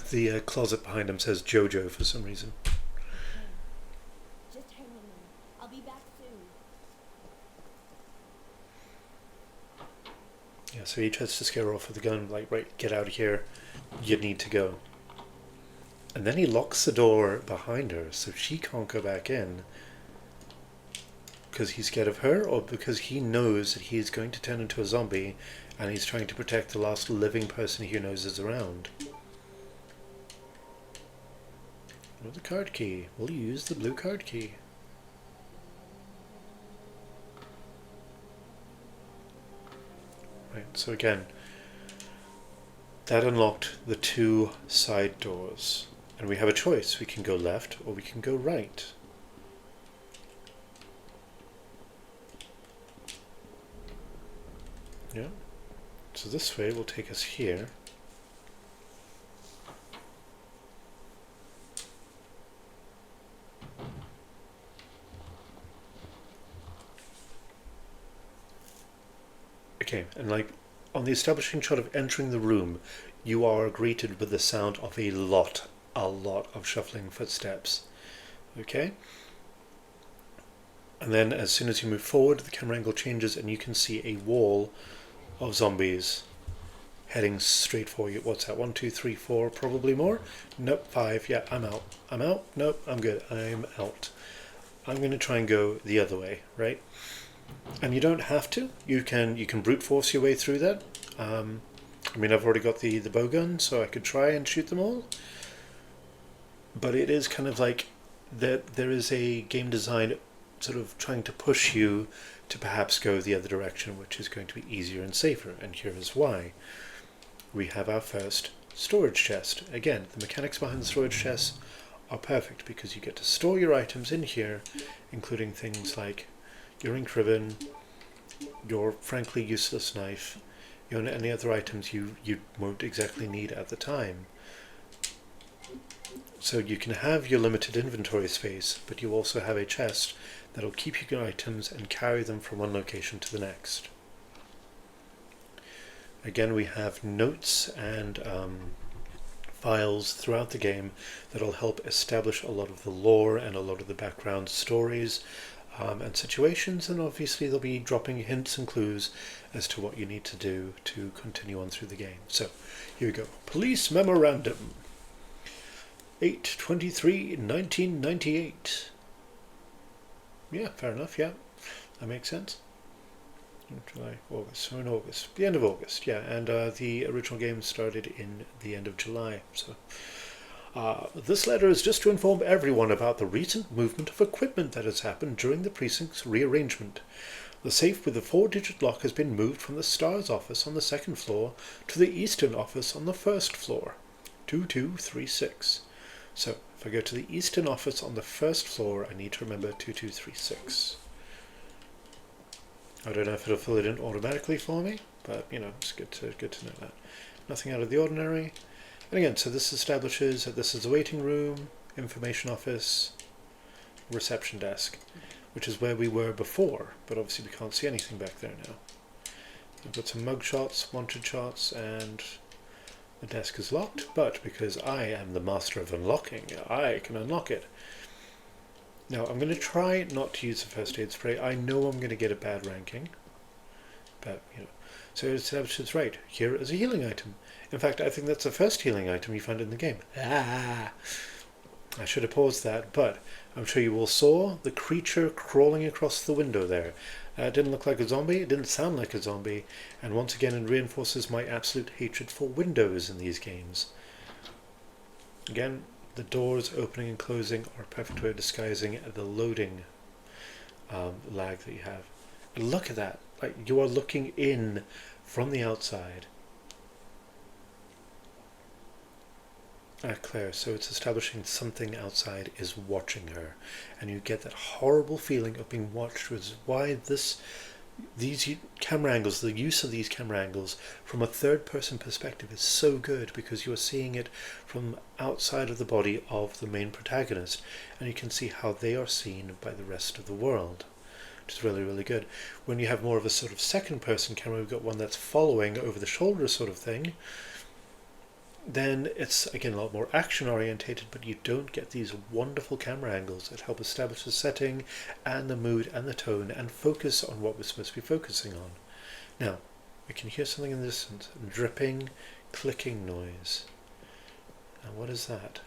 the closet behind him says JoJo for some reason. okay. Just hang in there. I'll be back soon. Yeah, so he tries to scare her off with the gun, like, right, get out of here, you need to go. And then he locks the door behind her, so she can't go back in. Because he's scared of her, or because he knows that he is going to turn into a zombie, and he's trying to protect the last living person he knows is around. Another card key. We'll use the blue card key. Right, so again, that unlocked the 2 side doors. And we have a choice. We can go left or we can go right. Yeah. So this way will take us here. Okay, and like on the establishing shot of entering the room, you are greeted with the sound of a lot of shuffling footsteps. Okay? And then as soon as you move forward, the camera angle changes and you can see a wall of zombies heading straight for you. What's that? 1, 2, 3, 4, probably more? Nope, 5. Yeah, I'm out. I'm out? Nope, I'm good. I'm out. I'm going to try and go the other way, right? And you don't have to. You can brute force your way through that. I mean, I've already got the bow gun, so I could try and shoot them all. But it is kind of like that there is a game design sort of trying to push you to perhaps go the other direction, which is going to be easier and safer. And here is why. We have our first storage chest. Again, the mechanics behind the storage chests are perfect because you get to store your items in here, including things like your ink ribbon, your frankly useless knife, and any other items you won't exactly need at the time. So you can have your limited inventory space, but you also have a chest that will keep your items and carry them from one location to the next. Again, we have notes and files throughout the game that will help establish a lot of the lore and a lot of the background stories and situations, and obviously they'll be dropping hints and clues as to what you need to do to continue on through the game. So here we go. Police Memorandum 8/23/1998. Yeah, fair enough, yeah. That makes sense. July, August, so in August, the end of August, yeah, and the original game started in the end of July, so this letter is just to inform everyone about the recent movement of equipment that has happened during the precinct's rearrangement. The safe with the 4-digit lock has been moved from the STARS office on the 2nd floor to the Eastern office on the 1st floor, 2236. So, if I go to the Eastern office on the 1st floor, I need to remember 2236. I don't know if it'll fill it in automatically for me, but you know, it's good to know that. Nothing out of the ordinary. And again, so this establishes that this is the waiting room, information office, reception desk, which is where we were before, but obviously we can't see anything back there now. I've got some mug shots, wanted shots, and the desk is locked, but because I am the master of unlocking, I can unlock it. Now, I'm going to try not to use the first aid spray. I know I'm going to get a bad ranking, but, you know. So it establishes, right, here is a healing item. In fact, I think that's the first healing item you find in the game. I should have paused that, but I'm sure you all saw the creature crawling across the window there. It didn't look like a zombie, it didn't sound like a zombie, and once again it reinforces my absolute hatred for windows in these games. Again, the doors opening and closing are a perfect way of disguising the loading lag that you have. And look at that, like you are looking in from the outside. Claire, so it's establishing something outside is watching her, and you get that horrible feeling of being watched, which is why these camera angles, the use of these camera angles from a third-person perspective is so good, because you are seeing it from outside of the body of the main protagonist, and you can see how they are seen by the rest of the world, which is really, really good. When you have more of a sort of second-person camera, we've got one that's following over the shoulder sort of thing, then it's again a lot more action orientated, but you don't get these wonderful camera angles that help establish the setting and the mood and the tone and focus on what we're supposed to be focusing on. Now, We can hear something in the distance. Dripping, clicking noise. And what is that?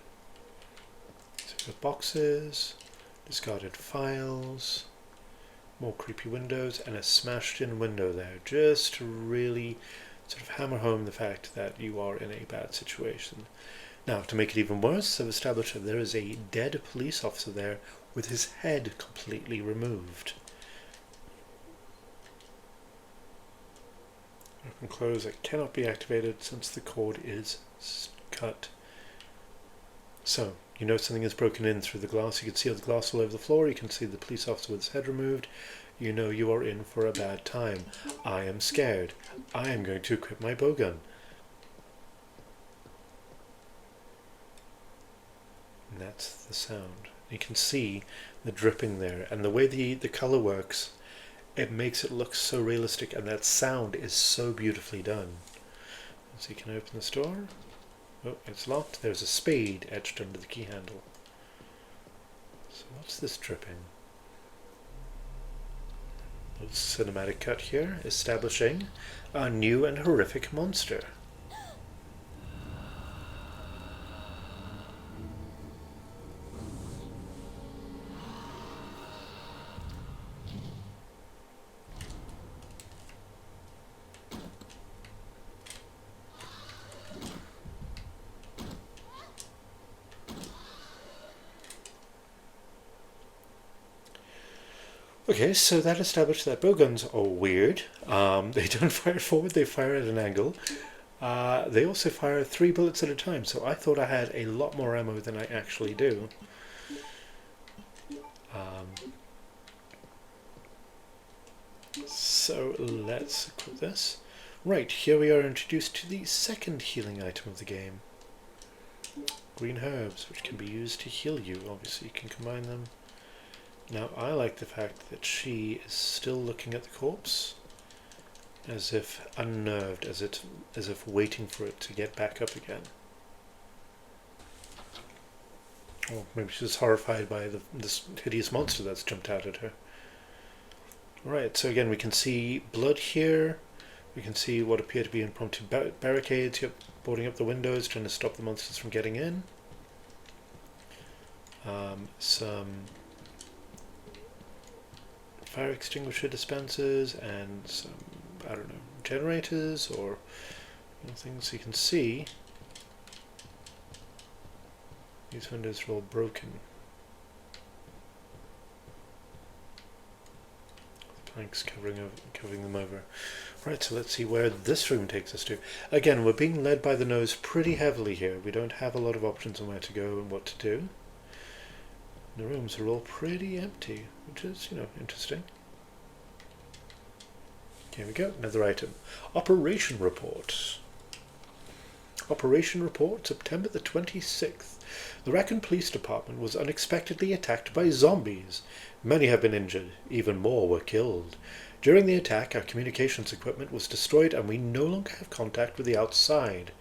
So we've got boxes, discarded files, more creepy windows, and a smashed in window there. Just to really sort of hammer home the fact that you are in a bad situation. Now, to make it even worse, I've established that there is a dead police officer there with his head completely removed. Open close, it cannot be activated since the cord is cut. So, you know something is broken in through the glass. You can see the glass all over the floor. You can see the police officer with his head removed. You know you are in for a bad time. I am scared. I am going to equip my bowgun. And that's the sound. You can see the dripping there, and the way the colour works, it makes it look so realistic, and that sound is so beautifully done. So you can open this door. Oh, it's locked. There's a spade etched under the key handle. So what's this dripping? A cinematic cut here, establishing a new and horrific monster. Okay, so that established that bowguns are weird. They don't fire forward, they fire at an angle. They also fire 3 bullets at a time, so I thought I had a lot more ammo than I actually do. So let's equip this. Right, here we are introduced to the second healing item of the game. Green herbs, which can be used to heal you. Obviously you can combine them. Now I like the fact that she is still looking at the corpse, as if unnerved, as if waiting for it to get back up again. Or maybe she's horrified by this hideous monster that's jumped out at her. Right, so again we can see blood here. We can see what appear to be impromptu barricades. Yep, boarding up the windows, trying to stop the monsters from getting in. Some fire extinguisher dispensers and some, I don't know, generators or things. You can see these windows are all broken. The planks covering them over. Right, so let's see where this room takes us to. Again, we're being led by the nose pretty heavily here. We don't have a lot of options on where to go and what to do. The rooms are all pretty empty, which is, interesting. Here we go, another item. Operation Report. Operation Report, September the 26th. The Raccoon Police Department was unexpectedly attacked by zombies. Many have been injured, even more were killed. During the attack, our communications equipment was destroyed and we no longer have contact with the outside.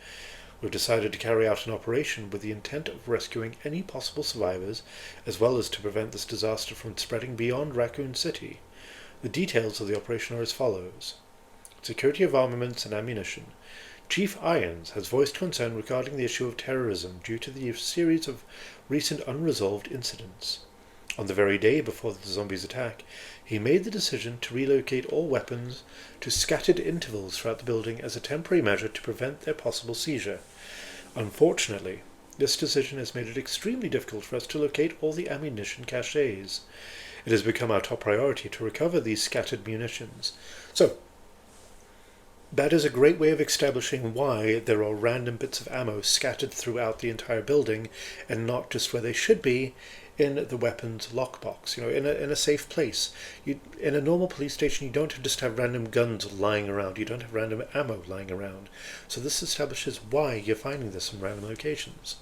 We've decided to carry out an operation with the intent of rescuing any possible survivors, as well as to prevent this disaster from spreading beyond Raccoon City. The details of the operation are as follows. Security of armaments and ammunition. Chief Irons has voiced concern regarding the issue of terrorism due to the series of recent unresolved incidents. On the very day before the zombies' attack, he made the decision to relocate all weapons to scattered intervals throughout the building as a temporary measure to prevent their possible seizure. Unfortunately, this decision has made it extremely difficult for us to locate all the ammunition caches. It has become our top priority to recover these scattered munitions. So, that is a great way of establishing why there are random bits of ammo scattered throughout the entire building and not just where they should be in the weapons lockbox, in a safe place. In a normal police station, you don't just have random guns lying around. You don't have random ammo lying around. So this establishes why you're finding this in random locations.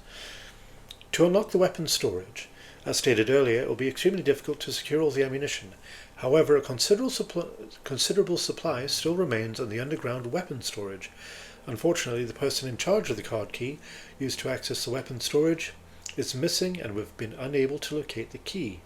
To unlock the weapons storage, as stated earlier, it will be extremely difficult to secure all the ammunition. However, a considerable supply still remains in the underground weapons storage. Unfortunately, the person in charge of the card key used to access the weapons storage is missing and we've been unable to locate the key.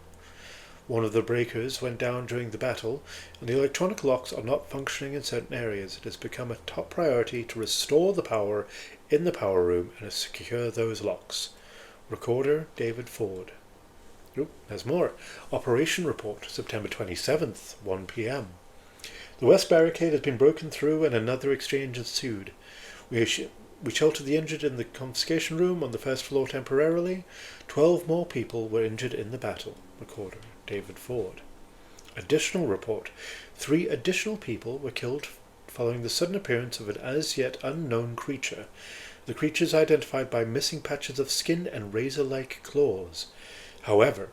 One of the breakers went down during the battle, and the electronic locks are not functioning in certain areas. It has become a top priority to restore the power in the power room and secure those locks. Recorder, David Ford. Oop, there's more. Operation report, September 27th, 1 p.m. The west barricade has been broken through and another exchange ensued. We sheltered the injured in the confiscation room on the first floor temporarily. 12 more people were injured in the battle. Recorder, David Ford. Additional report. 3 additional people were killed following the sudden appearance of an as-yet unknown creature. The creature is identified by missing patches of skin and razor-like claws. However,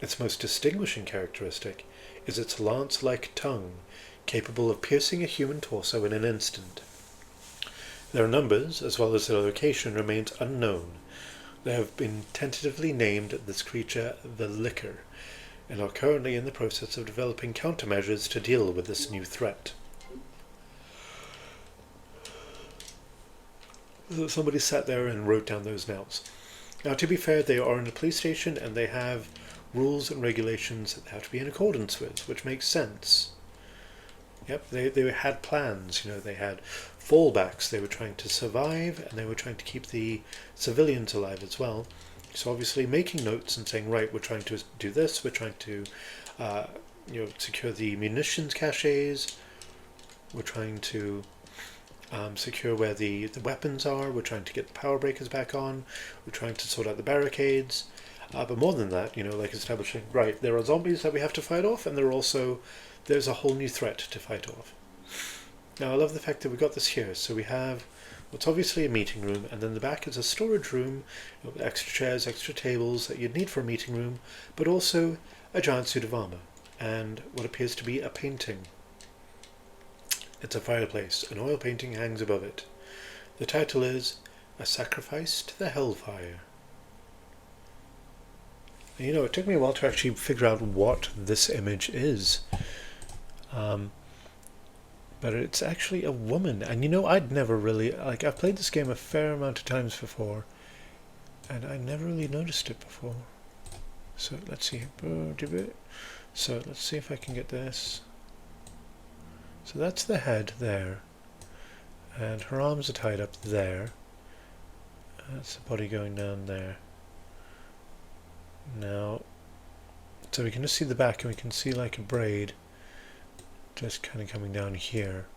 its most distinguishing characteristic is its lance-like tongue, capable of piercing a human torso in an instant. Their numbers, as well as their location, remains unknown. They have been tentatively named this creature the Licker, and are currently in the process of developing countermeasures to deal with this new threat. Somebody sat there and wrote down those notes. Now, to be fair, they are in a police station and they have rules and regulations that they have to be in accordance with, which makes sense. Yep, they had plans, they had fallbacks, they were trying to survive and they were trying to keep the civilians alive as well. So obviously making notes and saying, right, we're trying to do this, we're trying to secure the munitions caches, we're trying to secure where the weapons are, we're trying to get the power breakers back on, we're trying to sort out the barricades, but more than that, like establishing, right, there are zombies that we have to fight off, and there's a whole new threat to fight off. Now I love the fact that we got this here, so we have what's obviously a meeting room, and then the back is a storage room, with extra chairs, extra tables that you'd need for a meeting room, but also a giant suit of armor, and what appears to be a painting. It's a fireplace. An oil painting hangs above it. The title is A Sacrifice to the Hellfire. And, it took me a while to actually figure out what this image is. But it's actually a woman. And I'd never really... I've played this game a fair amount of times before, and I never really noticed it before. So, let's see. So, let's see if I can get this. So that's the head there, and her arms are tied up there. That's the body going down there. Now, so we can just see the back, and we can see like a braid just kind of coming down here.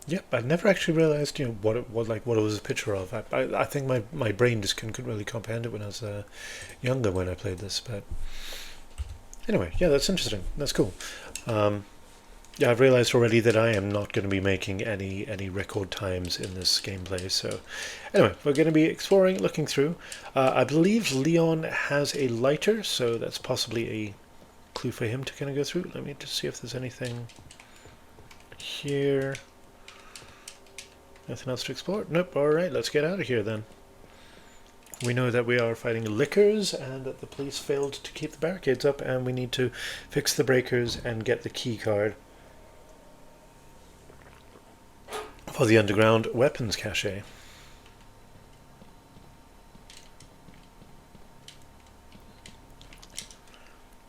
Yep, I never actually realized, what it was a picture of. I think my brain just couldn't really comprehend it when I was younger when I played this, but. Anyway, yeah, that's interesting. That's cool. Yeah, I've realized already that I am not going to be making any record times in this gameplay. So, anyway, we're going to be exploring, looking through. I believe Leon has a lighter, so that's possibly a clue for him to kind of go through. Let me just see if there's anything here. Nothing else to explore? Nope. All right, let's get out of here then. We know that we are fighting lickers and that the police failed to keep the barricades up, and we need to fix the breakers and get the key card for the underground weapons cache.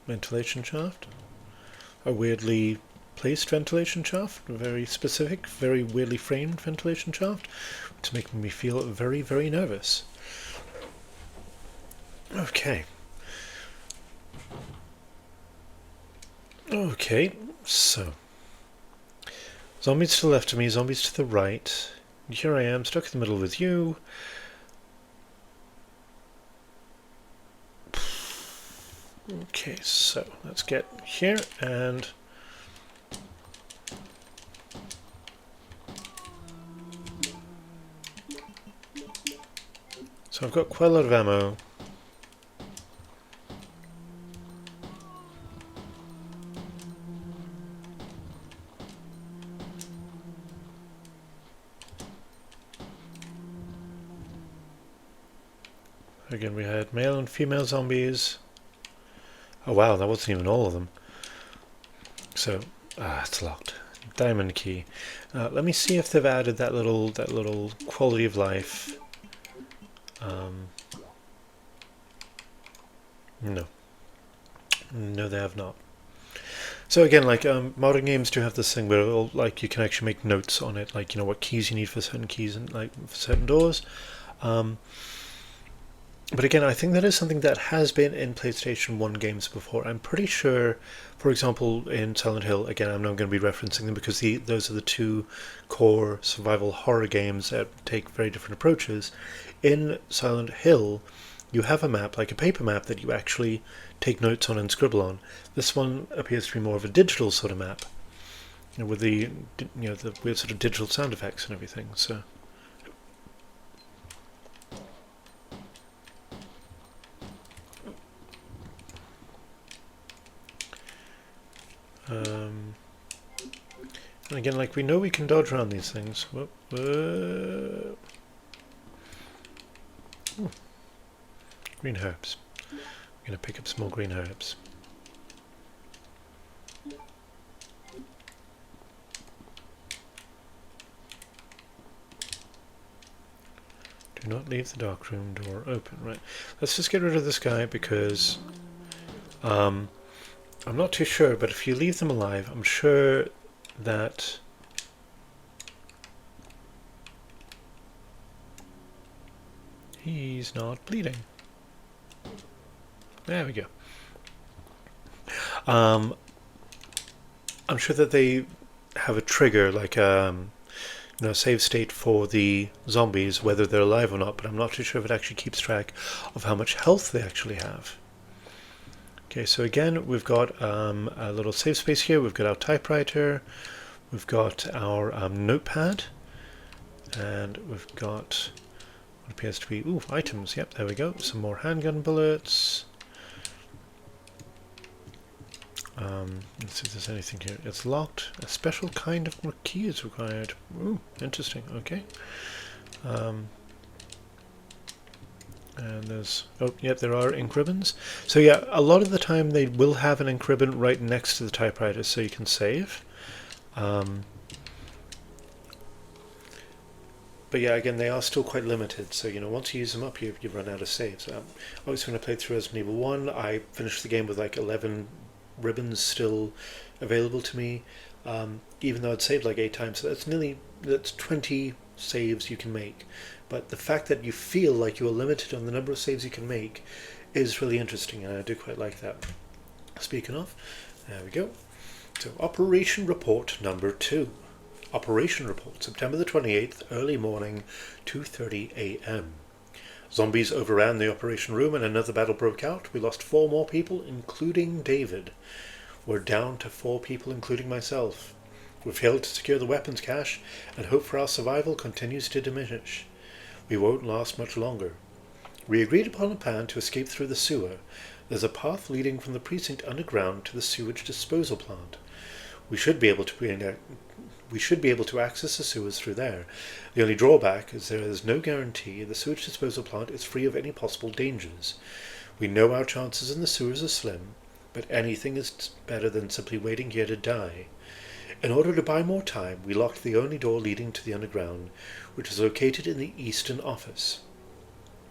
Ventilation shaft. A weirdly placed ventilation shaft. Very specific, very weirdly framed ventilation shaft. It's making me feel very, very nervous. Okay. Okay, so. Zombies to the left of me, zombies to the right. And here I am, stuck in the middle with you. Okay, so let's get here and... So I've got quite a lot of ammo. Again, we had male and female zombies. Oh wow, that wasn't even all of them. So, it's locked. Diamond key. Let me see if they've added that little quality of life No. No, they have not. So again, like modern games do have this thing where like you can actually make notes on it, like what keys you need for certain keys and like for certain doors. But again, I think that is something that has been in PlayStation 1 games before. I'm pretty sure, for example, in Silent Hill, again, I'm not going to be referencing them because those are the two core survival horror games that take very different approaches. In Silent Hill, you have a map, like a paper map, that you actually take notes on and scribble on. This one appears to be more of a digital sort of map, with the the weird sort of digital sound effects and everything. So. And again, like we know we can dodge around these things. Whoop, whoop. Green herbs. I'm going to pick up some more green herbs. Do not leave the dark room door open. Right. Let's just get rid of this guy because I'm not too sure, but if you leave them alive, I'm sure that he's not bleeding. There we go. I'm sure that they have a trigger, like save state for the zombies, whether they're alive or not, but I'm not too sure if it actually keeps track of how much health they actually have. Okay, so again, we've got a little save space here. We've got our typewriter, we've got our notepad, and we've got what appears to be items. Yep, there we go. Some more handgun bullets. Let's see if there's anything here. It's locked. A special kind of key is required. Ooh, interesting. Okay. And there's there are ink ribbons. So yeah, a lot of the time they will have an ink ribbon right next to the typewriter, so you can save. But yeah, again, they are still quite limited. So once you use them up, you run out of saves. Obviously, when I played through Resident Evil 1, I finished the game with like 11 ribbons still available to me, even though I'd saved like 8 times. So that's 20 saves you can make. But the fact that you feel like you are limited on the number of saves you can make is really interesting, and I do quite like that. Speaking of, there we go. So Operation Report number 2. Operation Report, September the 28th, early morning, 2:30 a.m. Zombies overran the operation room and another battle broke out. We lost 4 more people, including David. We're down to 4 people, including myself. We failed to secure the weapons cache, and hope for our survival continues to diminish. We won't last much longer. We agreed upon a plan to escape through the sewer. There's a path leading from the precinct underground to the sewage disposal plant. We should be able to access the sewers through there. The only drawback is there is no guarantee the sewage disposal plant is free of any possible dangers. We know our chances in the sewers are slim, but anything is better than simply waiting here to die. In order to buy more time, we locked the only door leading to the underground, which is located in the eastern office.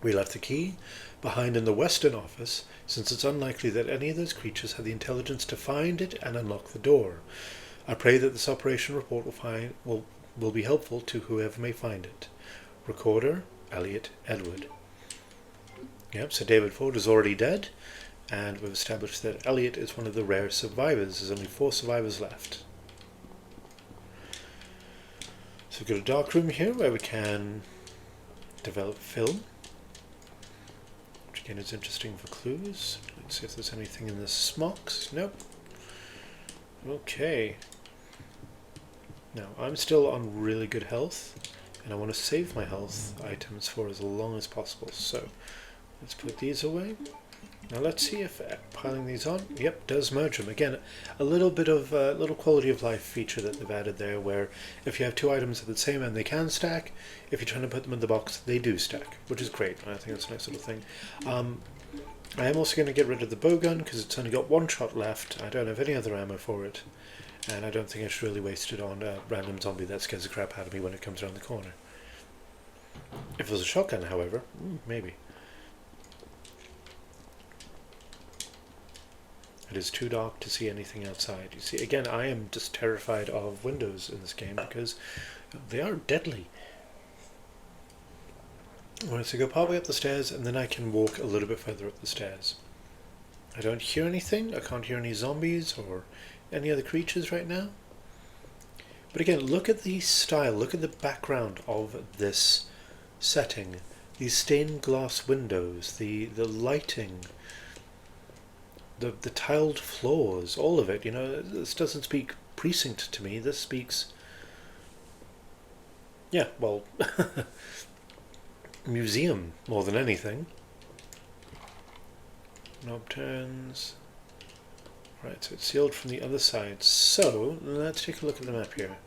We left the key behind in the western office, since it's unlikely that any of those creatures have the intelligence to find it and unlock the door. I pray that this operation report will be helpful to whoever may find it. Recorder, Elliot Edward. Yep, so David Ford is already dead, and we've established that Elliot is one of the rare survivors. There's only 4 survivors left. So we've got a dark room here where we can develop film, which again is interesting for clues. Let's see if there's anything in the smocks. Nope. Okay. Now, I'm still on really good health, and I want to save my health items for as long as possible. So, let's put these away. Now let's see if piling these on, yep, does merge them. Again, a little bit of a little quality of life feature that they've added there, where if you have 2 items at the same end, they can stack. If you're trying to put them in the box, they do stack, which is great. I think that's a nice little thing. I am also going to get rid of the bowgun because it's only got 1 shot left. I don't have any other ammo for it, and I don't think I should really waste it on a random zombie that scares the crap out of me when it comes around the corner. If it was a shotgun, however, maybe. It is too dark to see anything outside. You see, again, I am just terrified of windows in this game because they are deadly. Alright, so go partway up the stairs and then I can walk a little bit further up the stairs. I don't hear anything. I can't hear any zombies or any other creatures right now. But again, look at the style, look at the background of this setting. These stained glass windows, the lighting, the tiled floors, all of it. You know, this doesn't speak precinct to me. This speaks, yeah, well, museum more than anything. Knob turns. Right, so it's sealed from the other side. So let's take a look at the map here.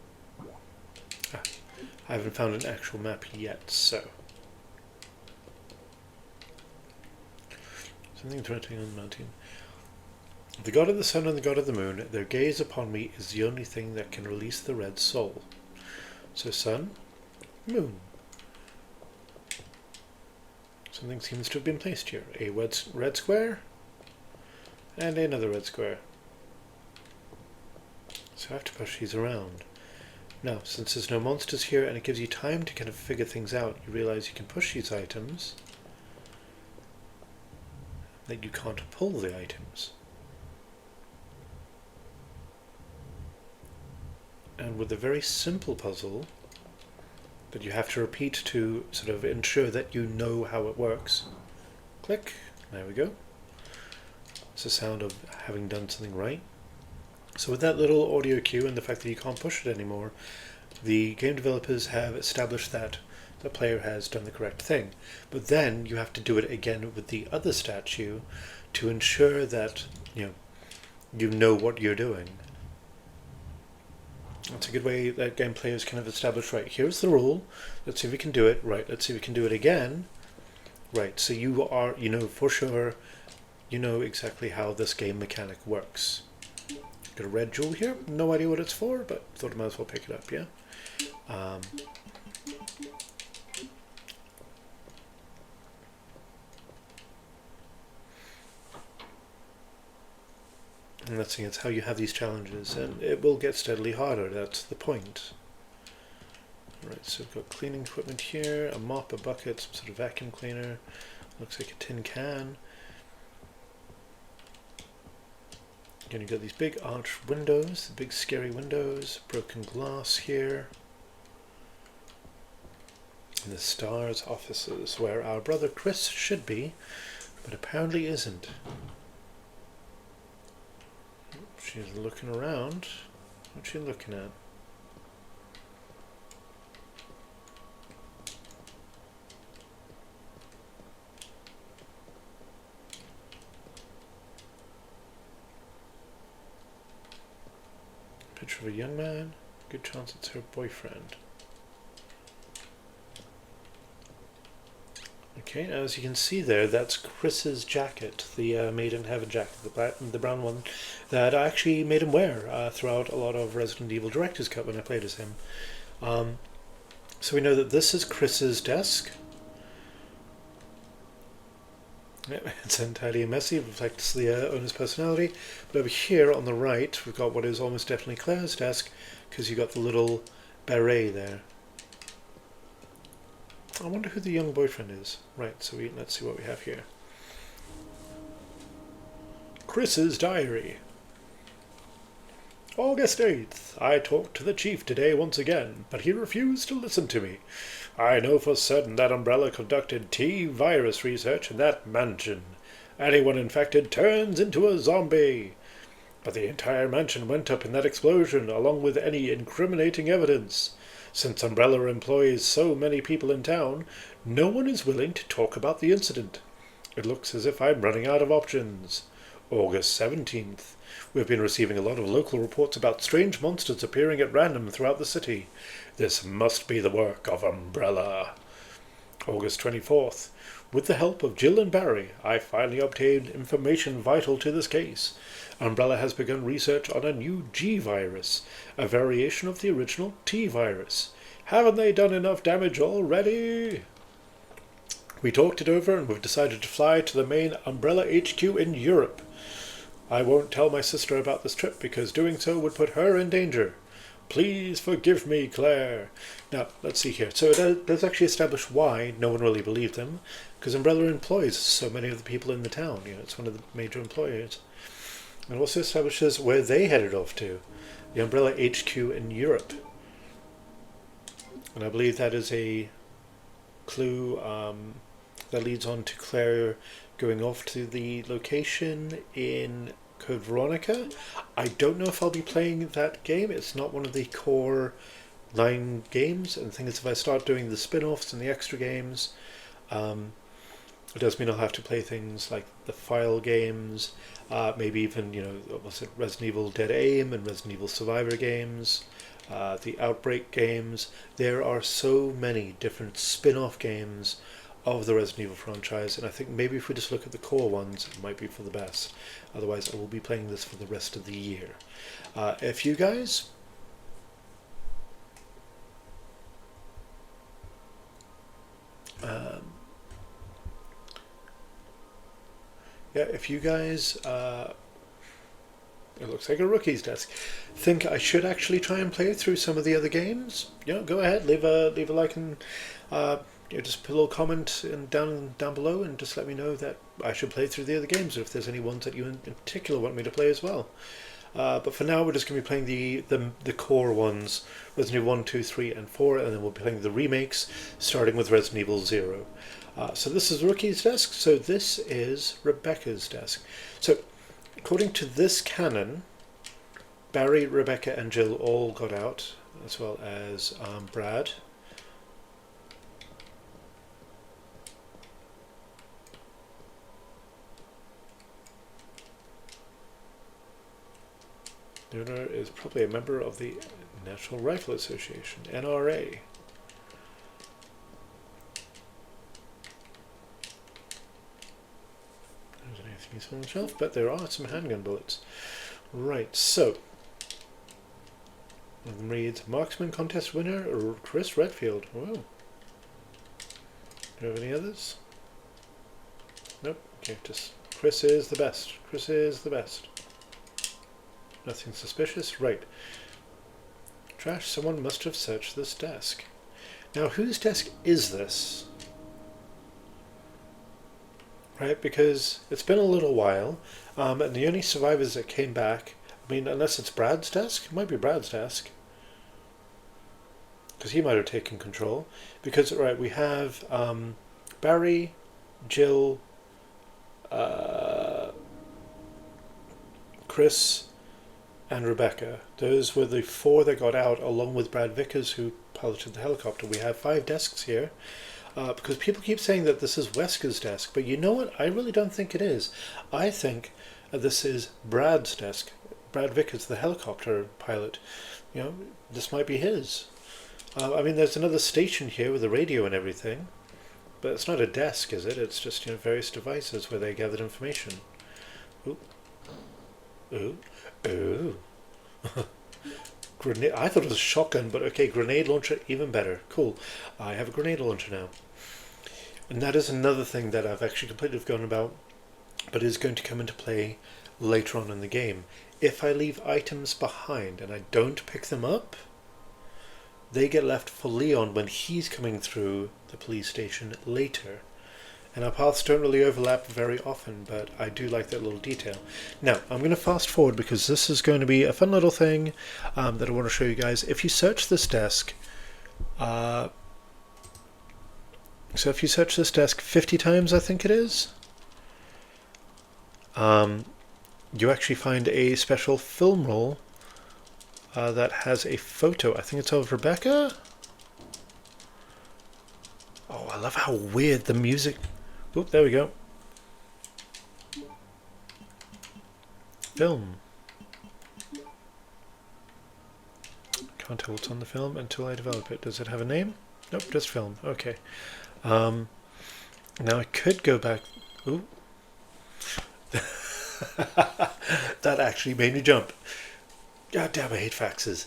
I haven't found an actual map yet, so. Something threatening on the mountain. The god of the sun and the god of the moon, their gaze upon me is the only thing that can release the red soul. So sun, moon. Something seems to have been placed here. A red square, and another red square. So I have to push these around. Now, since there's no monsters here and it gives you time to kind of figure things out, you realize you can push these items, that you can't pull the items. And with a very simple puzzle that you have to repeat to sort of ensure that you know how it works. Click. There we go. It's the sound of having done something right. So with that little audio cue and the fact that you can't push it anymore, the game developers have established that the player has done the correct thing. But then you have to do it again with the other statue to ensure that you know what you're doing. That's a good way that game players kind of establish, right, here's the rule, let's see if we can do it, right, let's see if we can do it again, right, so you know for sure, you know exactly how this game mechanic works. Got a red jewel here, no idea what it's for, but thought I might as well pick it up, yeah? And that's it's how you have these challenges, and it will get steadily harder, that's the point. Alright, so we've got cleaning equipment here, a mop, a bucket, some sort of vacuum cleaner, looks like a tin can. Again, you've got these big arched windows, the big scary windows, broken glass here. And the STARS offices, where our brother Chris should be, but apparently isn't. She's looking around. What's she looking at? Picture of a young man. Good chance it's her boyfriend. Okay, as you can see there, that's Chris's jacket, the Made in Heaven jacket, the brown one that I actually made him wear throughout a lot of Resident Evil Director's Cut when I played as him. So we know that this is Chris's desk. Yep, it's entirely messy, reflects the owner's personality. But over here on the right, we've got what is almost definitely Claire's desk, because you've got the little beret there. I wonder who the young boyfriend is. Right, so let's see what we have here. Chris's diary. August 8th. I talked to the chief today once again, but he refused to listen to me. I know for certain that Umbrella conducted T-virus research in that mansion. Anyone infected turns into a zombie. But the entire mansion went up in that explosion, along with any incriminating evidence. Since Umbrella employs so many people in town, no one is willing to talk about the incident. It looks as if I'm running out of options. August 17th. We've been receiving a lot of local reports about strange monsters appearing at random throughout the city. This must be the work of Umbrella. August 24th. With the help of Jill and Barry, I finally obtained information vital to this case. Umbrella has begun research on a new G-virus, a variation of the original T-virus. Haven't they done enough damage already? We talked it over and we've decided to fly to the main Umbrella HQ in Europe. I won't tell my sister about this trip because doing so would put her in danger. Please forgive me, Claire. Now, let's see here. So it does actually establish why no one really believed him, because Umbrella employs so many of the people in the town. You know, it's one of the major employers. It also establishes where they headed off to, the Umbrella HQ in Europe. And I believe that is a clue that leads on to Claire going off to the location in Code Veronica. I don't know if I'll be playing that game. It's not one of the core 9 games, and the thing is, if I start doing the spin-offs and the extra games, it does mean I'll have to play things like the File games, maybe even, you know, what was it, Resident Evil Dead Aim and Resident Evil Survivor games, the Outbreak games. There are so many different spin-off games of the Resident Evil franchise, and I think maybe if we just look at the core ones, it might be for the best. Otherwise, I will be playing this for the rest of the year. If you guys it looks like a rookie's desk, think I should actually try and play through some of the other games, you know, go ahead, leave a like, and you know, just put a little comment down below and just let me know that I should play through the other games, or if there's any ones that you in particular want me to play as well. But for now, we're just going to be playing the core ones, Resident Evil 1, 2, 3, and 4, and then we'll be playing the remakes, starting with Resident Evil 0. So this is Rookie's desk, so this is Rebecca's desk. So, according to this canon, Barry, Rebecca, and Jill all got out, as well as Brad. The owner is probably a member of the National Rifle Association, NRA. There's anything useful on the shelf, but there are some handgun bullets. Right, so one of them reads, Marksman Contest winner Chris Redfield. Whoa. Do you have any others? Nope. Okay, just Chris is the best. Chris is the best. Nothing suspicious. Right. Trash, someone must have searched this desk. Now, whose desk is this? Right, because it's been a little while, and the only survivors that came back, I mean, unless it's Brad's desk, it might be Brad's desk, because he might have taken control. Because, right, we have Barry, Jill, Chris, and Rebecca. Those were the 4 that got out, along with Brad Vickers, who piloted the helicopter. We have 5 desks here, because people keep saying that this is Wesker's desk, but you know what? I really don't think it is. I think this is Brad's desk. Brad Vickers, the helicopter pilot. You know, this might be his. I mean, there's another station here with a radio and everything, but it's not a desk, is it? It's just, you know, various devices where they gathered information. Ooh. Ooh. Ooh. Grenade. I thought it was a shotgun, but okay, grenade launcher, even better. Cool. I have a grenade launcher now. And that is another thing that I've actually completely forgotten about, but is going to come into play later on in the game. If I leave items behind and I don't pick them up, they get left for Leon when he's coming through the police station later. And our paths don't really overlap very often, but I do like that little detail. Now, I'm going to fast forward because this is going to be a fun little thing that I want to show you guys. If you search this desk, so if you search this desk 50 times, I think it is, you actually find a special film roll that has a photo. I think it's of Rebecca. Oh, I love how weird the music... Oop, there we go. Film. Can't tell what's on the film until I develop it. Does it have a name? Nope, just film. Okay. Now I could go back... Ooh. That actually made me jump. God damn, I hate faxes.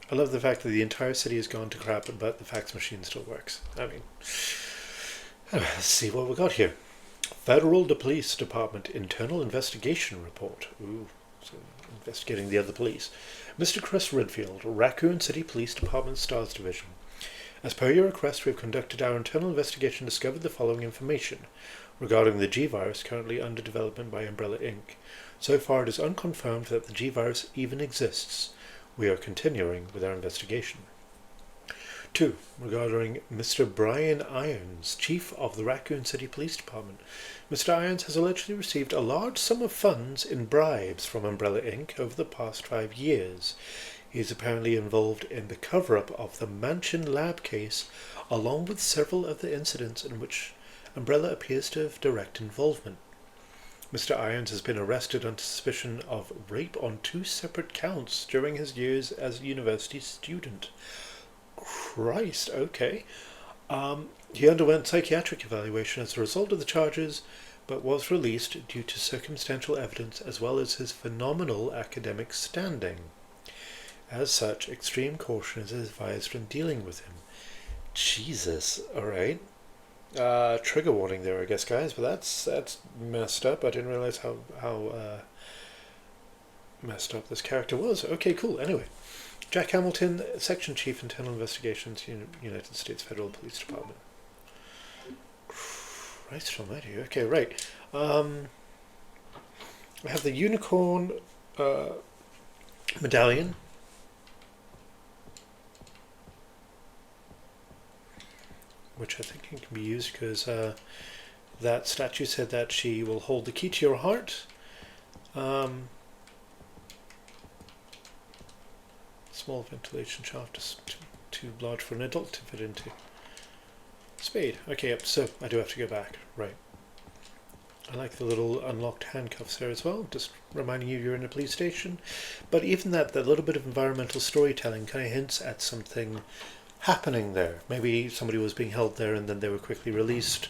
I love the fact that the entire city has gone to crap, but the fax machine still works. I mean, let's see what we got here. Federal Police Department Internal Investigation Report. Ooh, so investigating the other police. Mr. Chris Redfield, Raccoon City Police Department Stars Division. As per your request, we have conducted our internal investigation and discovered the following information regarding the G-Virus currently under development by Umbrella Inc. So far, it is unconfirmed that the G-Virus even exists. We are continuing with our investigation. 2. Regarding Mr. Brian Irons, Chief of the Raccoon City Police Department. Mr. Irons has allegedly received a large sum of funds in bribes from Umbrella Inc. over the past 5 years. He is apparently involved in the cover-up of the Mansion Lab case, along with several of the incidents in which Umbrella appears to have direct involvement. Mr. Irons has been arrested under suspicion of rape on 2 separate counts during his years as a university student. Christ, okay. He underwent psychiatric evaluation as a result of the charges, but was released due to circumstantial evidence as well as his phenomenal academic standing. As such, extreme caution is advised when dealing with him. Jesus, alright. Trigger warning there, I guess, guys, but that's messed up. I didn't realize how messed up this character was. Okay, cool. Anyway. Jack Hamilton, Section Chief, Internal Investigations, United States Federal Police Department. Christ almighty. Okay, right. I have the Unicorn medallion. Which I think can be used because that statue said that she will hold the key to your heart. Small ventilation shaft is too large for an adult to fit into. Spade. Okay, yep, so I do have to go back. Right. I like the little unlocked handcuffs there as well, just reminding you you're in a police station. But even that little bit of environmental storytelling kind of hints at something happening there. Maybe somebody was being held there and then they were quickly released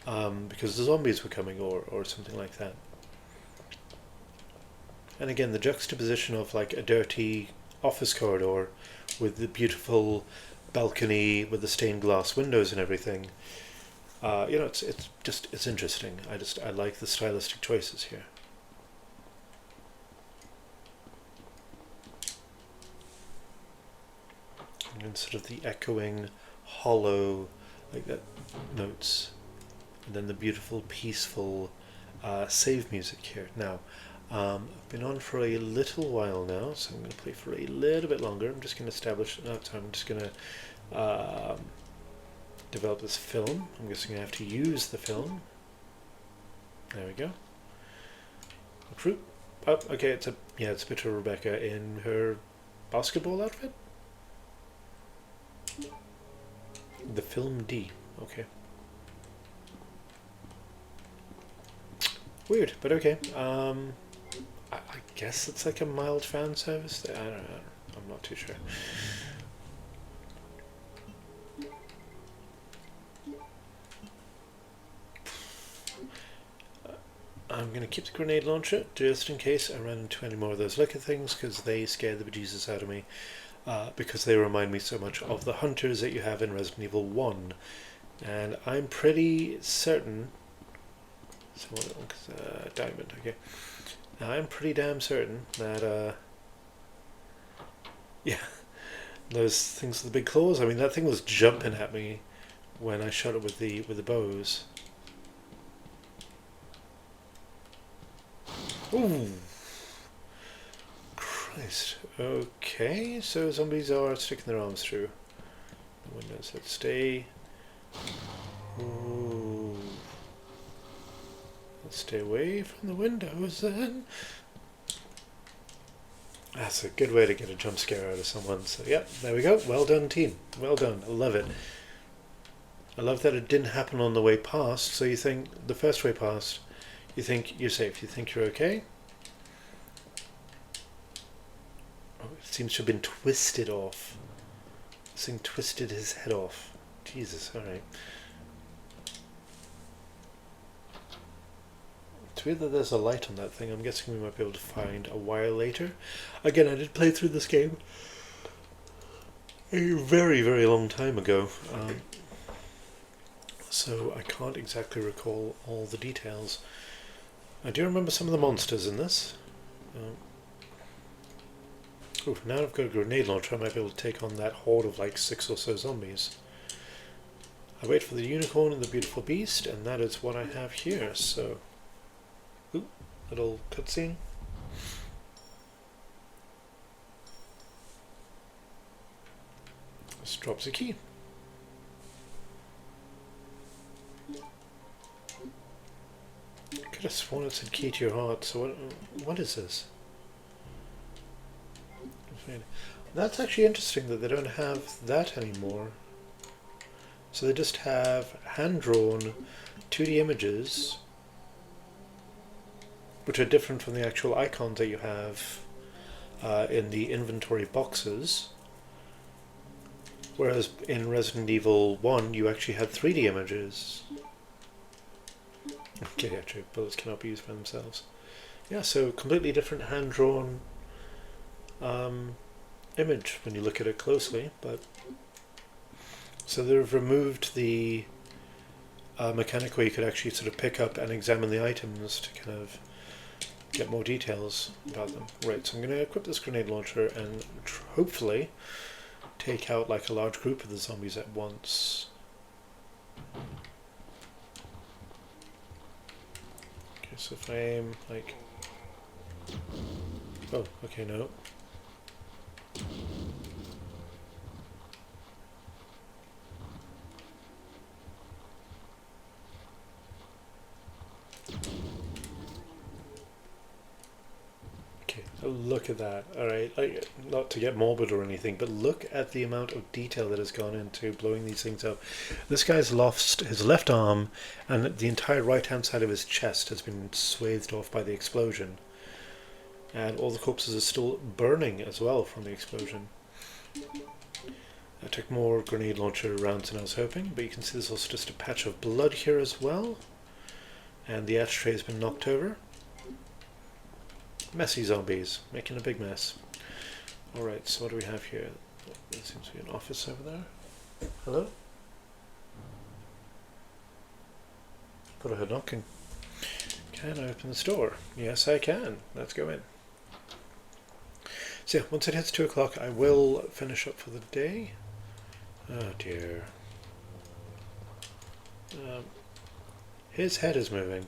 because the zombies were coming or something like that. And again, the juxtaposition of like a dirty office corridor with the beautiful balcony with the stained glass windows and everything. It's interesting. I like the stylistic choices here. And sort of the echoing, hollow, like that notes, and then the beautiful, peaceful save music here. Now, I've been on for a little while now, so I'm going to play for a little bit longer. I'm just going to establish. I'm just going to develop this film. I'm just going to have to use the film. There we go. Recruit. Oh, okay. It's a picture of Rebecca in her basketball outfit. The film D. Okay. Weird, but okay. I guess it's like a mild fan service. I don't know. I'm not too sure. I'm going to keep the grenade launcher just in case I run into any more of those liquor things because they scare the bejesus out of me. Because they remind me so much of the hunters that you have in Resident Evil 1. And I'm pretty certain... diamond, okay. Now I'm pretty damn certain that, yeah, those things with the big claws, I mean, that thing was jumping at me when I shot it with the bows. Ooh! Christ. Okay, so zombies are sticking their arms through the windows. Let's stay. Ooh. Let's stay away from the windows then. That's a good way to get a jump scare out of someone. So, yep, there we go. Well done, team. Well done. I love it. I love that it didn't happen on the way past. So you think the first way past, you think you're safe. You think you're okay. Oh, it seems to have been twisted off. This thing twisted his head off. Jesus, alright. It's weird that there's a light on that thing. I'm guessing we might be able to find a while later. Again, I did play through this game a very, very long time ago. so I can't exactly recall all the details. I do remember some of the monsters in this. Oh, now I've got a grenade launcher, I might be able to take on that horde of like 6 or so zombies. I wait for the unicorn and the beautiful beast, and that is what I have here, so... Ooh, little cutscene. This drops a key. Could have sworn it said key to your heart, so what is this? That's actually interesting that they don't have that anymore. So they just have hand-drawn 2D images, which are different from the actual icons that you have in the inventory boxes. Whereas in Resident Evil 1 you actually had 3D images. Okay, yeah, true. Bullets cannot be used by themselves. Yeah, so completely different hand-drawn image when you look at it closely. But so they've removed the mechanic where you could actually sort of pick up and examine the items to kind of get more details about them. Right, so I'm going to equip this grenade launcher and hopefully take out like a large group of the zombies at once. So if I aim like... Oh, okay, no. Okay, look at that. Alright, like, not to get morbid or anything, but look at the amount of detail that has gone into blowing these things up. This guy's lost his left arm, and the entire right-hand side of his chest has been swathed off by the explosion. And all the corpses are still burning as well from the explosion. I took more grenade launcher rounds than I was hoping, but you can see there's also just a patch of blood here as well. And the ashtray has been knocked over. Messy zombies, making a big mess. Alright, so what do we have here? There seems to be an office over there. Hello? Thought I heard knocking. Can I open this door? Yes, I can. Let's go in. So yeah, once it hits 2 o'clock, I will finish up for the day. Oh dear. His head is moving.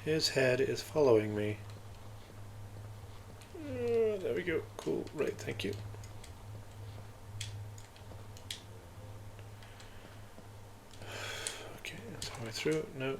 His head is following me. There we go. Cool. Right, thank you. Okay, that's how I through. No.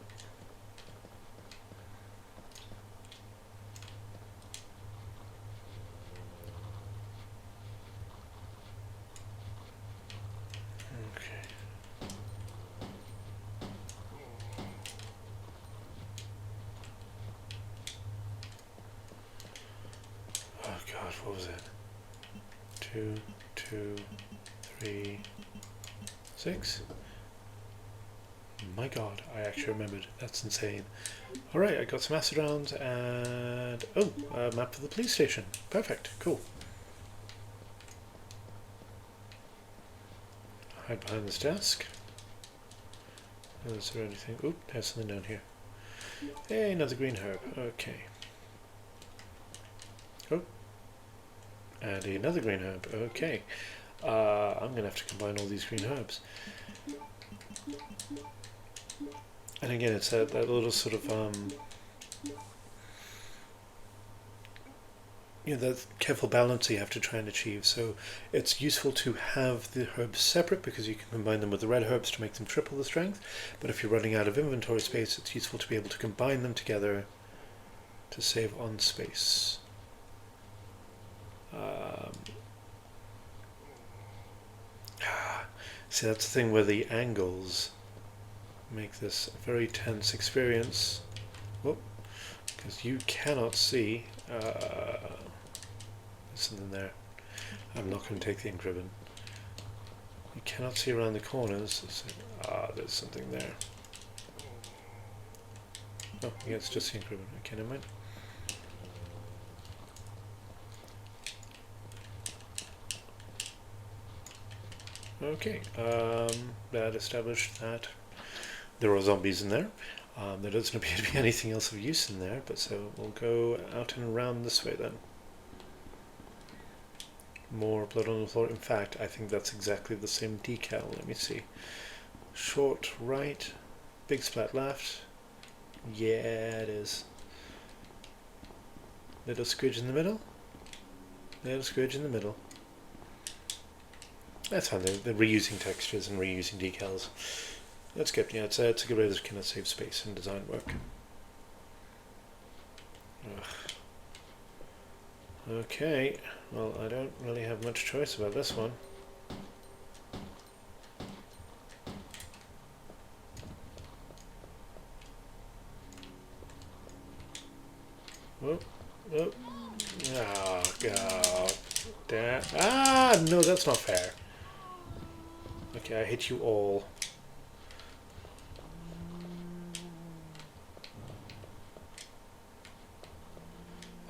What was it? 2, 2, 3, 6. My god, I actually remembered. That's insane. Alright, I got some acid rounds and... Oh, a map of the police station. Perfect, cool. Hide behind this desk. Is there anything? Oop, there's something down here. Hey, another green herb. Okay. Oh. And another green herb. Okay. I'm going to have to combine all these green herbs. And again, it's that little sort of, that careful balance you have to try and achieve. So it's useful to have the herbs separate because you can combine them with the red herbs to make them triple the strength. But if you're running out of inventory space, it's useful to be able to combine them together to save on space. See, that's the thing where the angles make this a very tense experience. Whoop, because you cannot see. There's something there. I'm not going to take the ink ribbon. You cannot see around the corners. There's something there. Oh, yeah, it's just the ink ribbon. Okay, never mind. Okay, that established that there are zombies in there. There doesn't appear to be anything else of use in there, but so we'll go out and around this way then. More blood on the floor. In fact, I think that's exactly the same decal. Let me see. Short right, big splat left. Yeah, it is. Little squidge in the middle. Little squidge in the middle. That's fine. They're reusing textures and reusing decals. That's good. Yeah, it's a good way to kind of save space and design work. Ugh. Okay. Well, I don't really have much choice about this one. Oh, oh. Oh, God. Ah, no, that's not fair. Okay, I hit you all.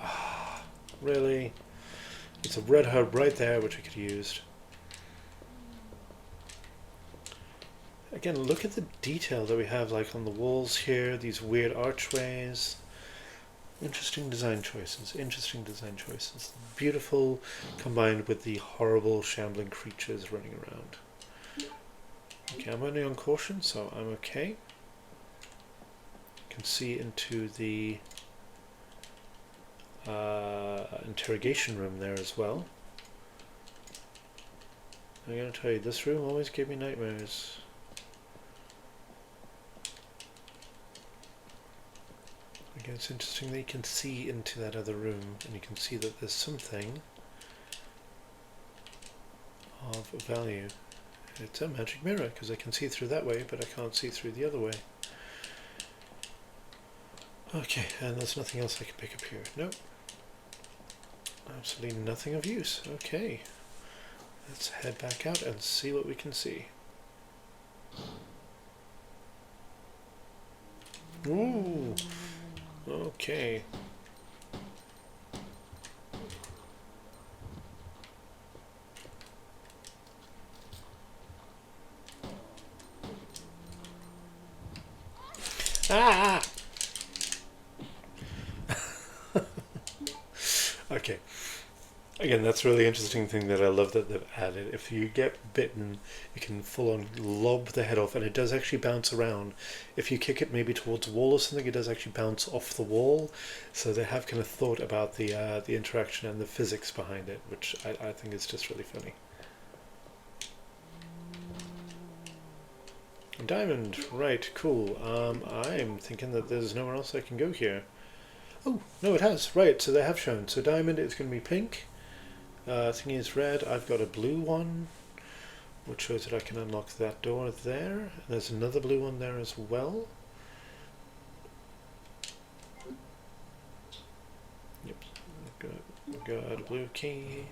Ah, really? It's a red herb right there, which I could have used. Again, look at the detail that we have, like on the walls here, these weird archways. Interesting design choices. Interesting design choices. Beautiful, combined with the horrible, shambling creatures running around. Okay, I'm only on caution, so I'm okay. Can see into the interrogation room there as well. I'm going to tell you, this room always gave me nightmares. Again, it's interesting that you can see into that other room, and you can see that there's something of value. It's a magic mirror, because I can see through that way, but I can't see through the other way. Okay, and there's nothing else I can pick up here. Nope. Absolutely nothing of use. Okay. Let's head back out and see what we can see. Ooh. Okay. Ah! Okay. Again, that's a really interesting thing that I love that they've added. If you get bitten, you can full on lob the head off, and it does actually bounce around. If you kick it maybe towards a wall or something, it does actually bounce off the wall. So they have kind of thought about the interaction and the physics behind it, which I think is just really funny. Diamond, right, cool. I'm thinking that there's nowhere else I can go here. Oh, no, it has. Right, so they have shown. So diamond is going to be pink. Thingy is red. I've got a blue one, which shows that I can unlock that door there. There's another blue one there as well. Yep, I've got a blue key.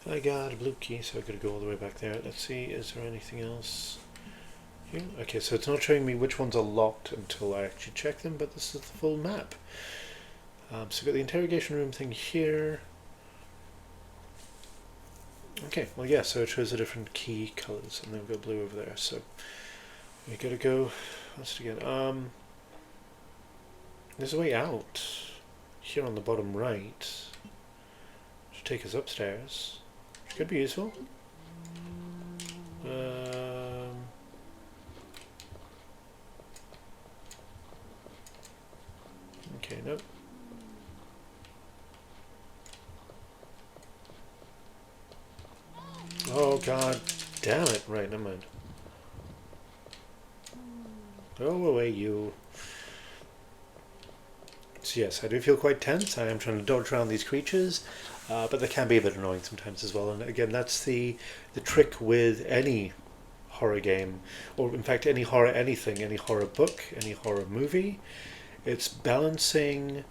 I got a blue key, so I've got to go all the way back there. Let's see, is there anything else here? Okay, so it's not showing me which ones are locked until I actually check them, but this is the full map. So we've got the interrogation room thing here. Okay, well yeah, so it shows the different key colours, and then we've got blue over there, so we gotta go, what's it again, there's a way out here on the bottom right, should take us upstairs, which could be useful. Okay, nope. Oh god damn it. Right, never mind. Go away, you. So yes, I do feel quite tense. I am trying to dodge around these creatures, but they can be a bit annoying sometimes as well. And again, that's the trick with any horror game, or in fact any horror anything, any horror book, any horror movie. It's balancing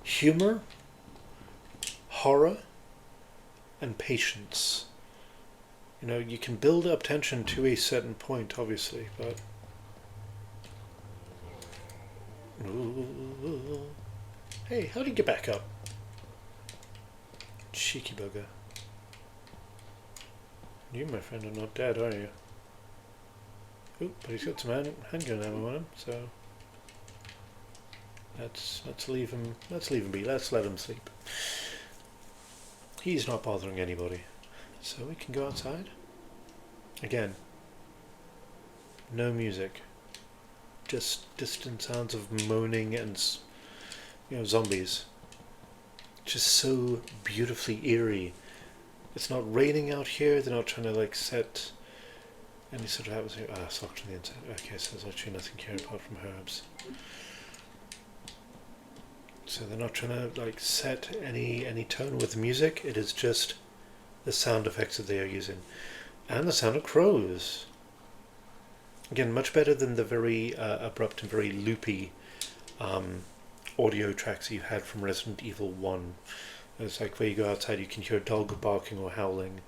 humor, horror, and patience. You know, you can build up tension to a certain point, obviously, but... Ooh. Hey, how did you get back up? Cheeky bugger. You, my friend, are not dead, are you? Ooh, but he's got some handgun ammo on him, so let's leave him. Let's leave him be. Let's let him sleep. He's not bothering anybody, so we can go outside. Again, no music, just distant sounds of moaning and zombies. Just so beautifully eerie. It's not raining out here. They're not trying to like set any sort of atmosphere. Ah, it's locked on the inside. Okay, so there's actually nothing here apart from herbs. So they're not trying to like set any tone with the music. It is just the sound effects that they are using, and the sound of crows. Again, much better than the very abrupt and very loopy audio tracks you had from Resident Evil 1. It's like where you go outside, you can hear a dog barking or howling.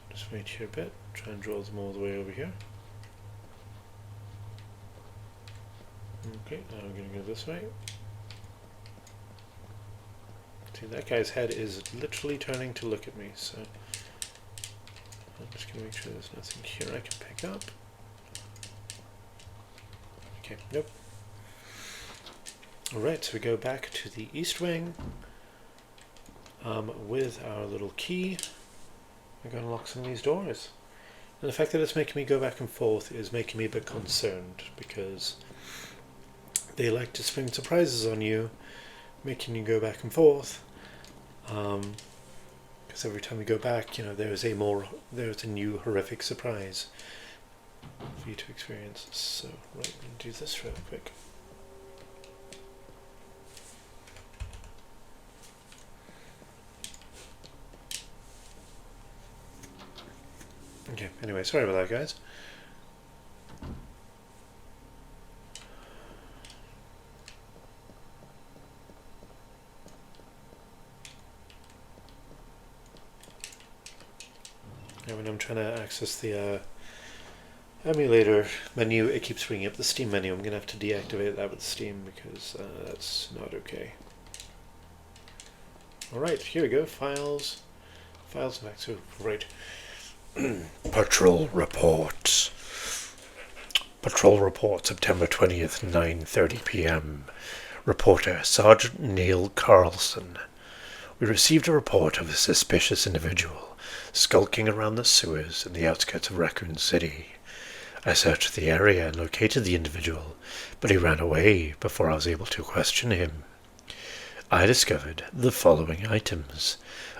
Just wait here a bit, try and draw them all the way over here. Okay, now I'm going to go this way. See, that guy's head is literally turning to look at me, so I'm just going to make sure there's nothing here I can pick up. Okay, nope. Alright, so we go back to the east wing with our little key. We're going to lock some of these doors. And the fact that it's making me go back and forth is making me a bit concerned, because they like to spring surprises on you, making you go back and forth. Because every time you go back, there's a new horrific surprise for you to experience. So, right, I'm going to do this real quick. Okay, anyway, sorry about that, guys. When I'm trying to access the emulator menu, it keeps bringing up the Steam menu. I'm going to have to deactivate that with Steam because that's not okay. Alright, here we go. Files back to right. Patrol reports. Patrol report, September 20th, 9:30 p.m. Reporter, Sergeant Neil Carlson. We received a report of a suspicious individual skulking around the sewers in the outskirts of Raccoon City. I searched the area and located the individual, but he ran away before I was able to question him. I discovered the following items: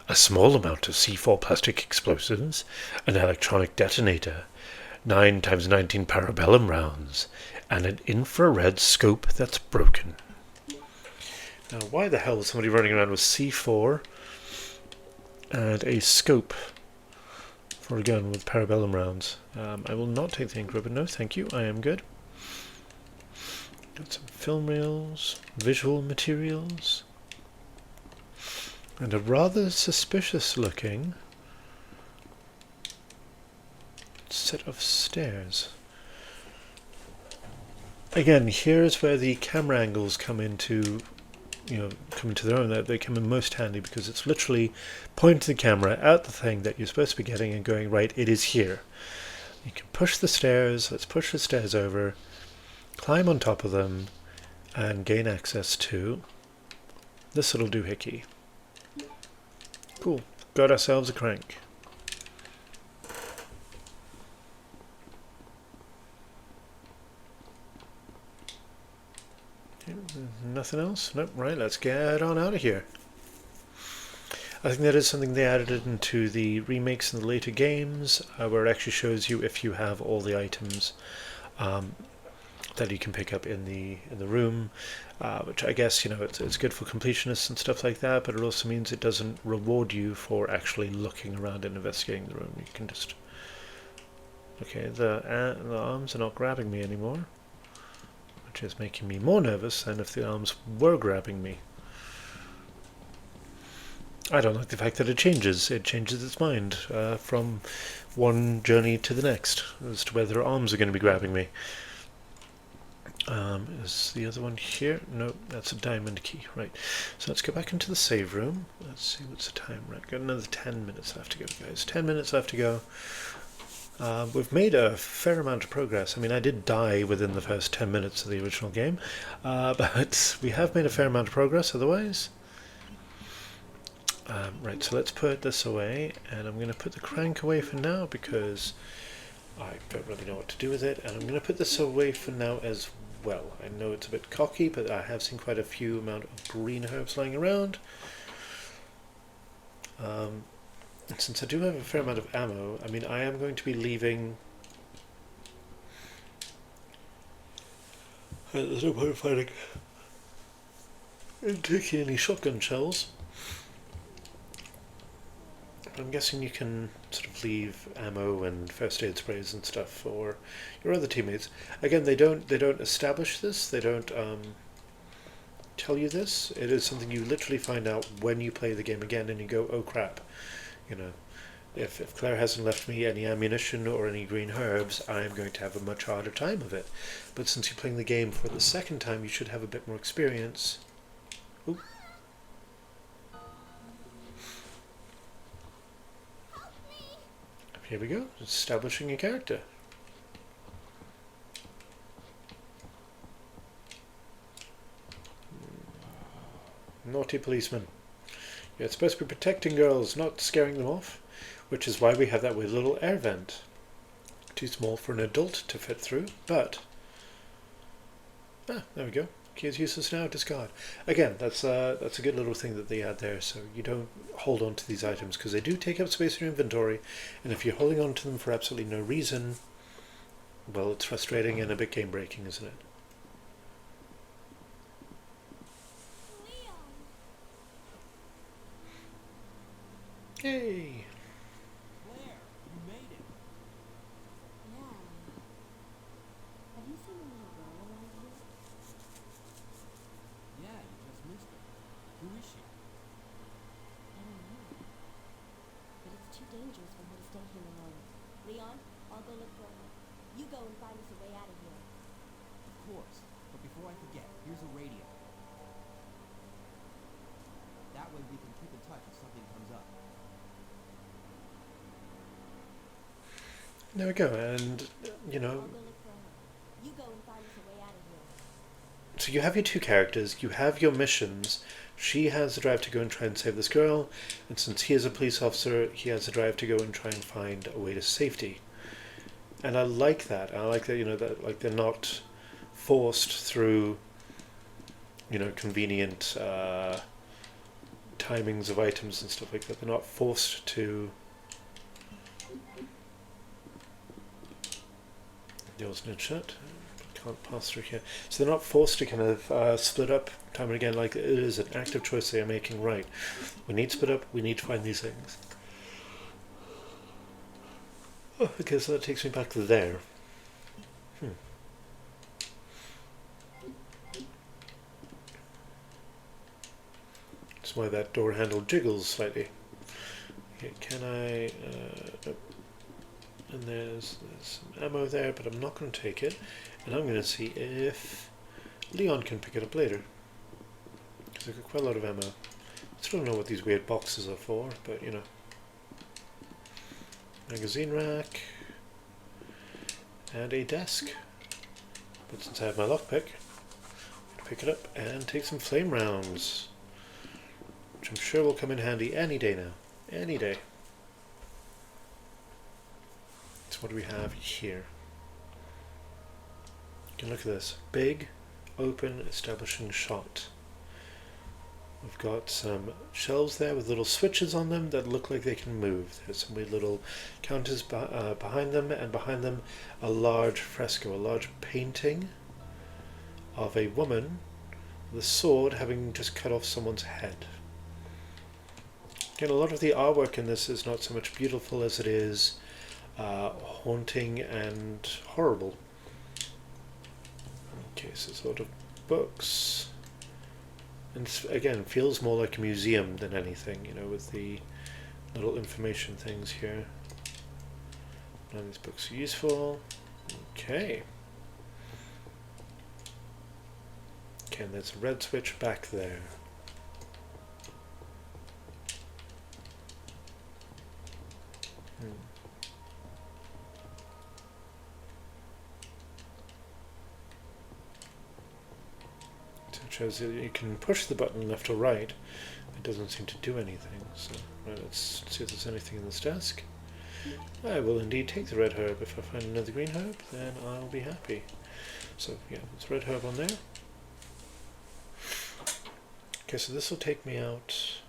a small amount of C4 plastic explosives, an electronic detonator, 9x19 parabellum rounds, and an infrared scope that's broken. Now, why the hell is somebody running around with C4 and a scope for a gun with parabellum rounds? I will not take the ink ribbon, no thank you, I am good. Got some film reels, visual materials, and a rather suspicious looking set of stairs. Again, here's where the camera angles come into their own. They come in most handy because it's literally pointing the camera at the thing that you're supposed to be getting and going, right, it is here. You can push the stairs, let's push the stairs over, climb on top of them, and gain access to this little doohickey. Cool, got ourselves a crank. Nothing else? Nope, right, let's get on out of here. I think that is something they added into the remakes in the later games, where it actually shows you if you have all the items that you can pick up in the room, which I guess, it's good for completionists and stuff like that, but it also means it doesn't reward you for actually looking around and investigating the room. You can just... Okay, the arms are not grabbing me anymore, which is making me more nervous than if the arms were grabbing me. I don't like the fact that it changes. It changes its mind from one journey to the next as to whether arms are going to be grabbing me. Is the other one here? No, that's a diamond key. Right. So let's go back into the save room. Let's see what's the time. Right, got another 10 minutes left to go, guys. 10 minutes left to go. We've made a fair amount of progress. I mean, I did die within the first 10 minutes of the original game, but we have made a fair amount of progress otherwise. Right, so let's put this away, and I'm going to put the crank away for now because I don't really know what to do with it, and I'm going to put this away for now as well. I know it's a bit cocky, but I have seen quite a few amount of green herbs lying around. And since I do have a fair amount of ammo, I mean, I am going to be leaving... There's no point in fighting and taking any shotgun shells. I'm guessing you can sort of leave ammo and first aid sprays and stuff for your other teammates. Again, they don't establish this. They don't tell you this. It is something you literally find out when you play the game again, and you go, "Oh crap!" You know, if Claire hasn't left me any ammunition or any green herbs, I'm going to have a much harder time of it. But since you're playing the game for the second time, you should have a bit more experience. Ooh. Here we go, establishing a character. Naughty policeman. You're supposed to be protecting girls, not scaring them off, which is why we have that weird little air vent. Too small for an adult to fit through, but... there we go. Key is useless now, discard. Again, that's a good little thing that they add there, so you don't hold on to these items, because they do take up space in your inventory, and if you're holding on to them for absolutely no reason, well, it's frustrating and a bit game breaking, isn't it? Yay! Claire, you made it. Yeah. Have you seen a little girl around here? Yeah, you just missed her. Who is she? I don't know. But it's too dangerous for her to stay here alone. Leon, I'll go look for her. You go and find us a way out of here. Of course. But before I forget, here's a radio. That way we can keep in touch if something comes up. There we go, and, you know... I'll go look for her. You go and find us a way out of here. So you have your two characters, you have your missions. She has the drive to go and try and save this girl, and since he is a police officer, he has the drive to go and try and find a way to safety. And I like that. I like that, you know, that like they're not forced through, you know, convenient timings of items and stuff like that. They're not forced to... The alternate shut. Can't pass through here. So they're not forced to kind of split up time and again. Like, it is an active choice they are making. Right, we need to split up. We need to find these things. Oh, okay, so that takes me back to there. That's why that door handle jiggles slightly. Okay, can I... nope. And there's some ammo there, but I'm not going to take it. And I'm going to see if Leon can pick it up later. Because I've got quite a lot of ammo. I still don't know what these weird boxes are for, but you know. Magazine rack. And a desk. But since I have my lockpick, I'm going to pick it up and take some flame rounds. Which I'm sure will come in handy any day now. Any day. So what do we have here? You can look at this. Big, open, establishing shot. We've got some shelves there with little switches on them that look like they can move. There's some weird little counters behind them, and behind them a large fresco, a large painting of a woman with a sword having just cut off someone's head. Again, a lot of the artwork in this is not so much beautiful as it is haunting and horrible. Okay, so it's a lot of books. And again, feels more like a museum than anything, you know, with the little information things here. None of these books are useful. Okay. Okay, and there's a red switch back there. So it shows that you can push the button left or right. It doesn't seem to do anything. So right, let's see if there's anything in this desk. I will indeed take the red herb. If I find another green herb, then I'll be happy. So yeah, there's red herb on there. Okay, so this will take me out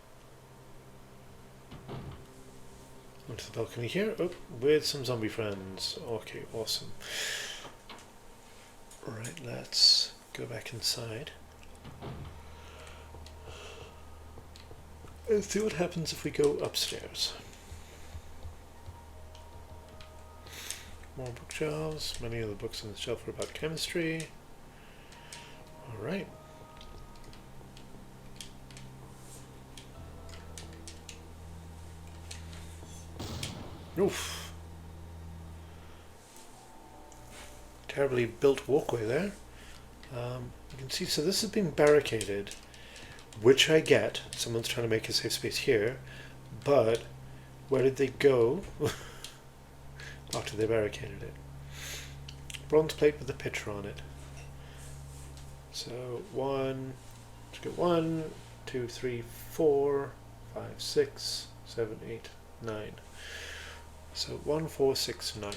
onto the balcony here. Oh, with some zombie friends. Okay, awesome. Right, let's go back inside. Let's see what happens if we go upstairs. More bookshelves. Many of the books on the shelf are about chemistry. Alright. Oof. Terribly built walkway there. You can see, so this has been barricaded, which I get. Someone's trying to make a safe space here, but where did they go after they barricaded it? Bronze plate with a picture on it. So let's go 1, 2, 3, 4, 5, 6, 7, 8, 9. So 1, 4, 6, 9.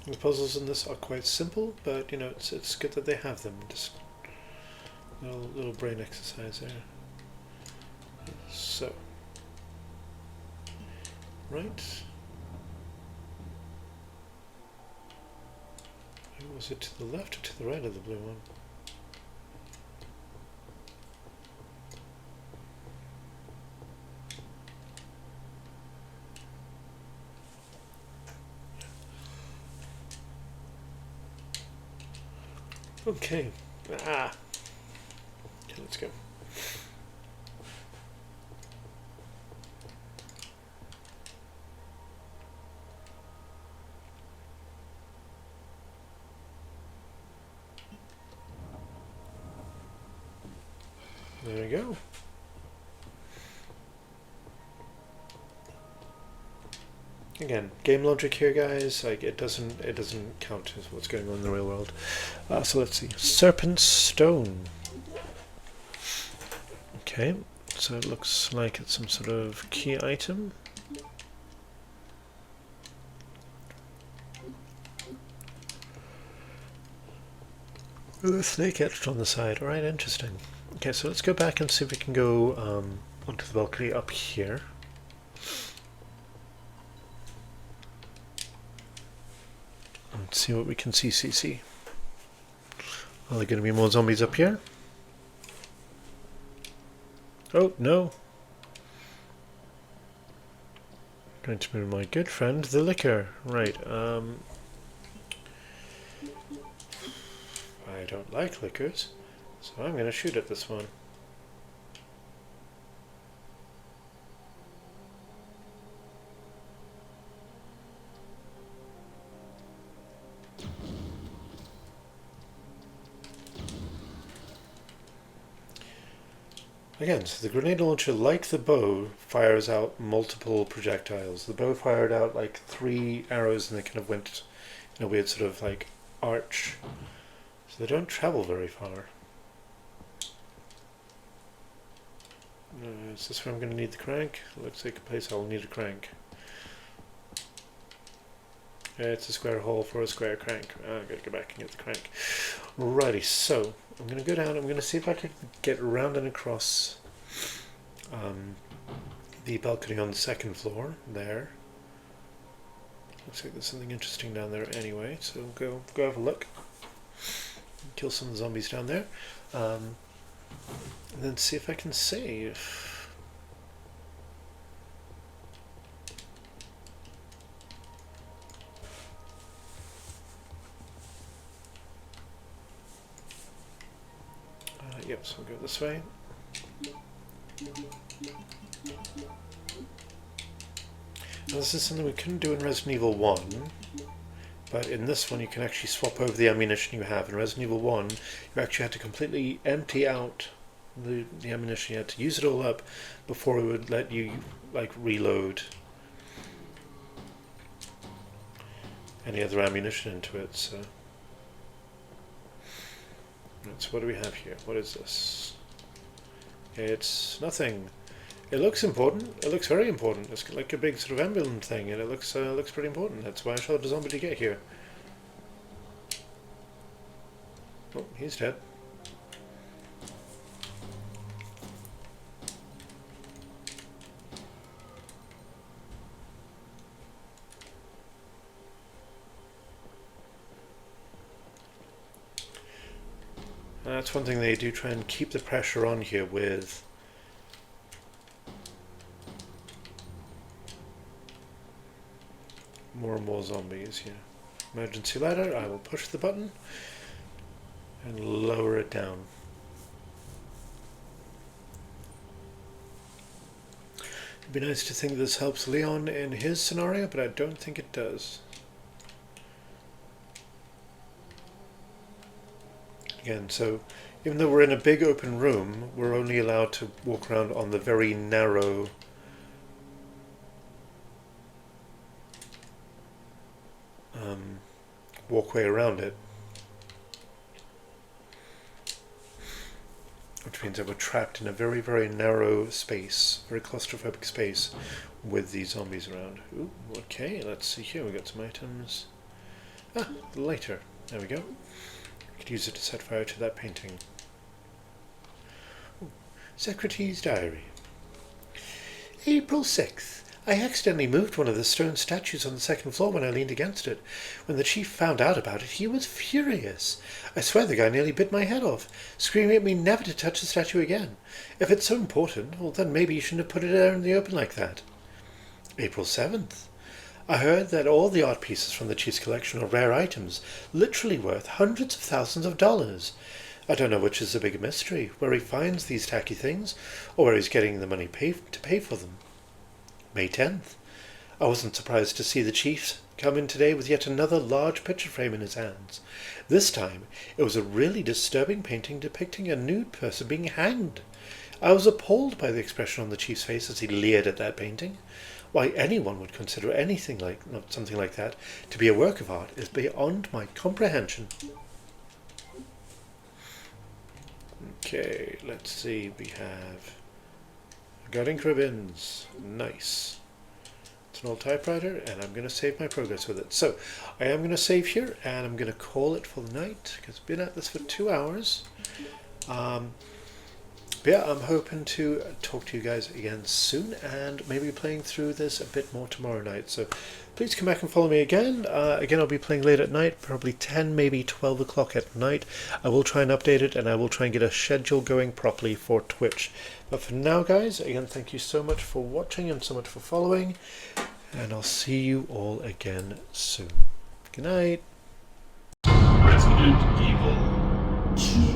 The puzzles in this are quite simple, but you know it's good that they have them. Just little brain exercise there. So right. Was it to the left or to the right of the blue one? Okay. Okay, let's go. There we go. Again, game logic here, guys. Like it doesn't count as what's going on in the real world. So let's see. Serpent Stone. Okay, so it looks like it's some sort of key item. With a snake etched on the side. Alright, interesting. Okay, so let's go back and see if we can go onto the balcony up here. Let's see what we can see. Are there going to be more zombies up here? Oh, no. Going to be my good friend, the liquor. Right, I don't like liquors, so I'm going to shoot at this one. Again, so the grenade launcher, like the bow, fires out multiple projectiles. The bow fired out like 3 arrows and they kind of went in a weird sort of like arch. So they don't travel very far. Is this where I'm going to need the crank? Looks like a place I'll need a crank. It's a square hole for a square crank. I've got to go back and get the crank. Righty, so I'm going to go down. I'm going to see if I can get around and across the balcony on the 2nd floor there. Looks like there's something interesting down there anyway, so go have a look. Kill some zombies down there. And then see if I can save. Yep, so we'll go this way. Now, this is something we couldn't do in Resident Evil 1, but in this one you can actually swap over the ammunition you have. In Resident Evil 1, you actually had to completely empty out the ammunition. You had to use it all up before it would let you like reload any other ammunition into it. So what do we have here? What is this? It's nothing. It looks important. It looks very important. It's like a big sort of emblem thing, and it looks pretty important. That's why I shot a zombie to get here. Oh, he's dead. That's one thing they do, try and keep the pressure on here with more and more zombies here. Emergency ladder, I will push the button and lower it down. It'd be nice to think this helps Leon in his scenario, but I don't think it does. Again, so even though we're in a big open room, we're only allowed to walk around on the very narrow walkway around it, which means that we're trapped in a very, very narrow space, very claustrophobic space with these zombies around. Ooh, okay, let's see here, we got some items. Ah, the lighter, there we go. Could use it to set fire to that painting. Ooh, Secretary's diary. April 6th. I accidentally moved one of the stone statues on the second floor when I leaned against it. When the chief found out about it, he was furious. I swear the guy nearly bit my head off, screaming at me never to touch the statue again. If it's so important, well then maybe you shouldn't have put it there in the open like that. April 7th. I heard that all the art pieces from the chief's collection are rare items, literally worth hundreds of thousands of dollars. I don't know which is the bigger mystery, where he finds these tacky things, or where he's getting the money to pay for them. May 10th. I wasn't surprised to see the chief come in today with yet another large picture frame in his hands. This time it was a really disturbing painting depicting a nude person being hanged. I was appalled by the expression on the chief's face as he leered at that painting. Why anyone would consider something like that to be a work of art is beyond my comprehension. Okay, let's see, we have got ink ribbons. Nice. It's an old typewriter, and I'm going to save my progress with it. So, I am going to save here, and I'm going to call it for the night, because I've been at this for 2 hours. But yeah, I'm hoping to talk to you guys again soon, and maybe playing through this a bit more tomorrow night. So, please come back and follow me again. Again, I'll be playing late at night, probably 10, maybe 12 o'clock at night. I will try and update it, and I will try and get a schedule going properly for Twitch. But for now, guys, again, thank you so much for watching and so much for following, and I'll see you all again soon. Good night. Resident Evil 2.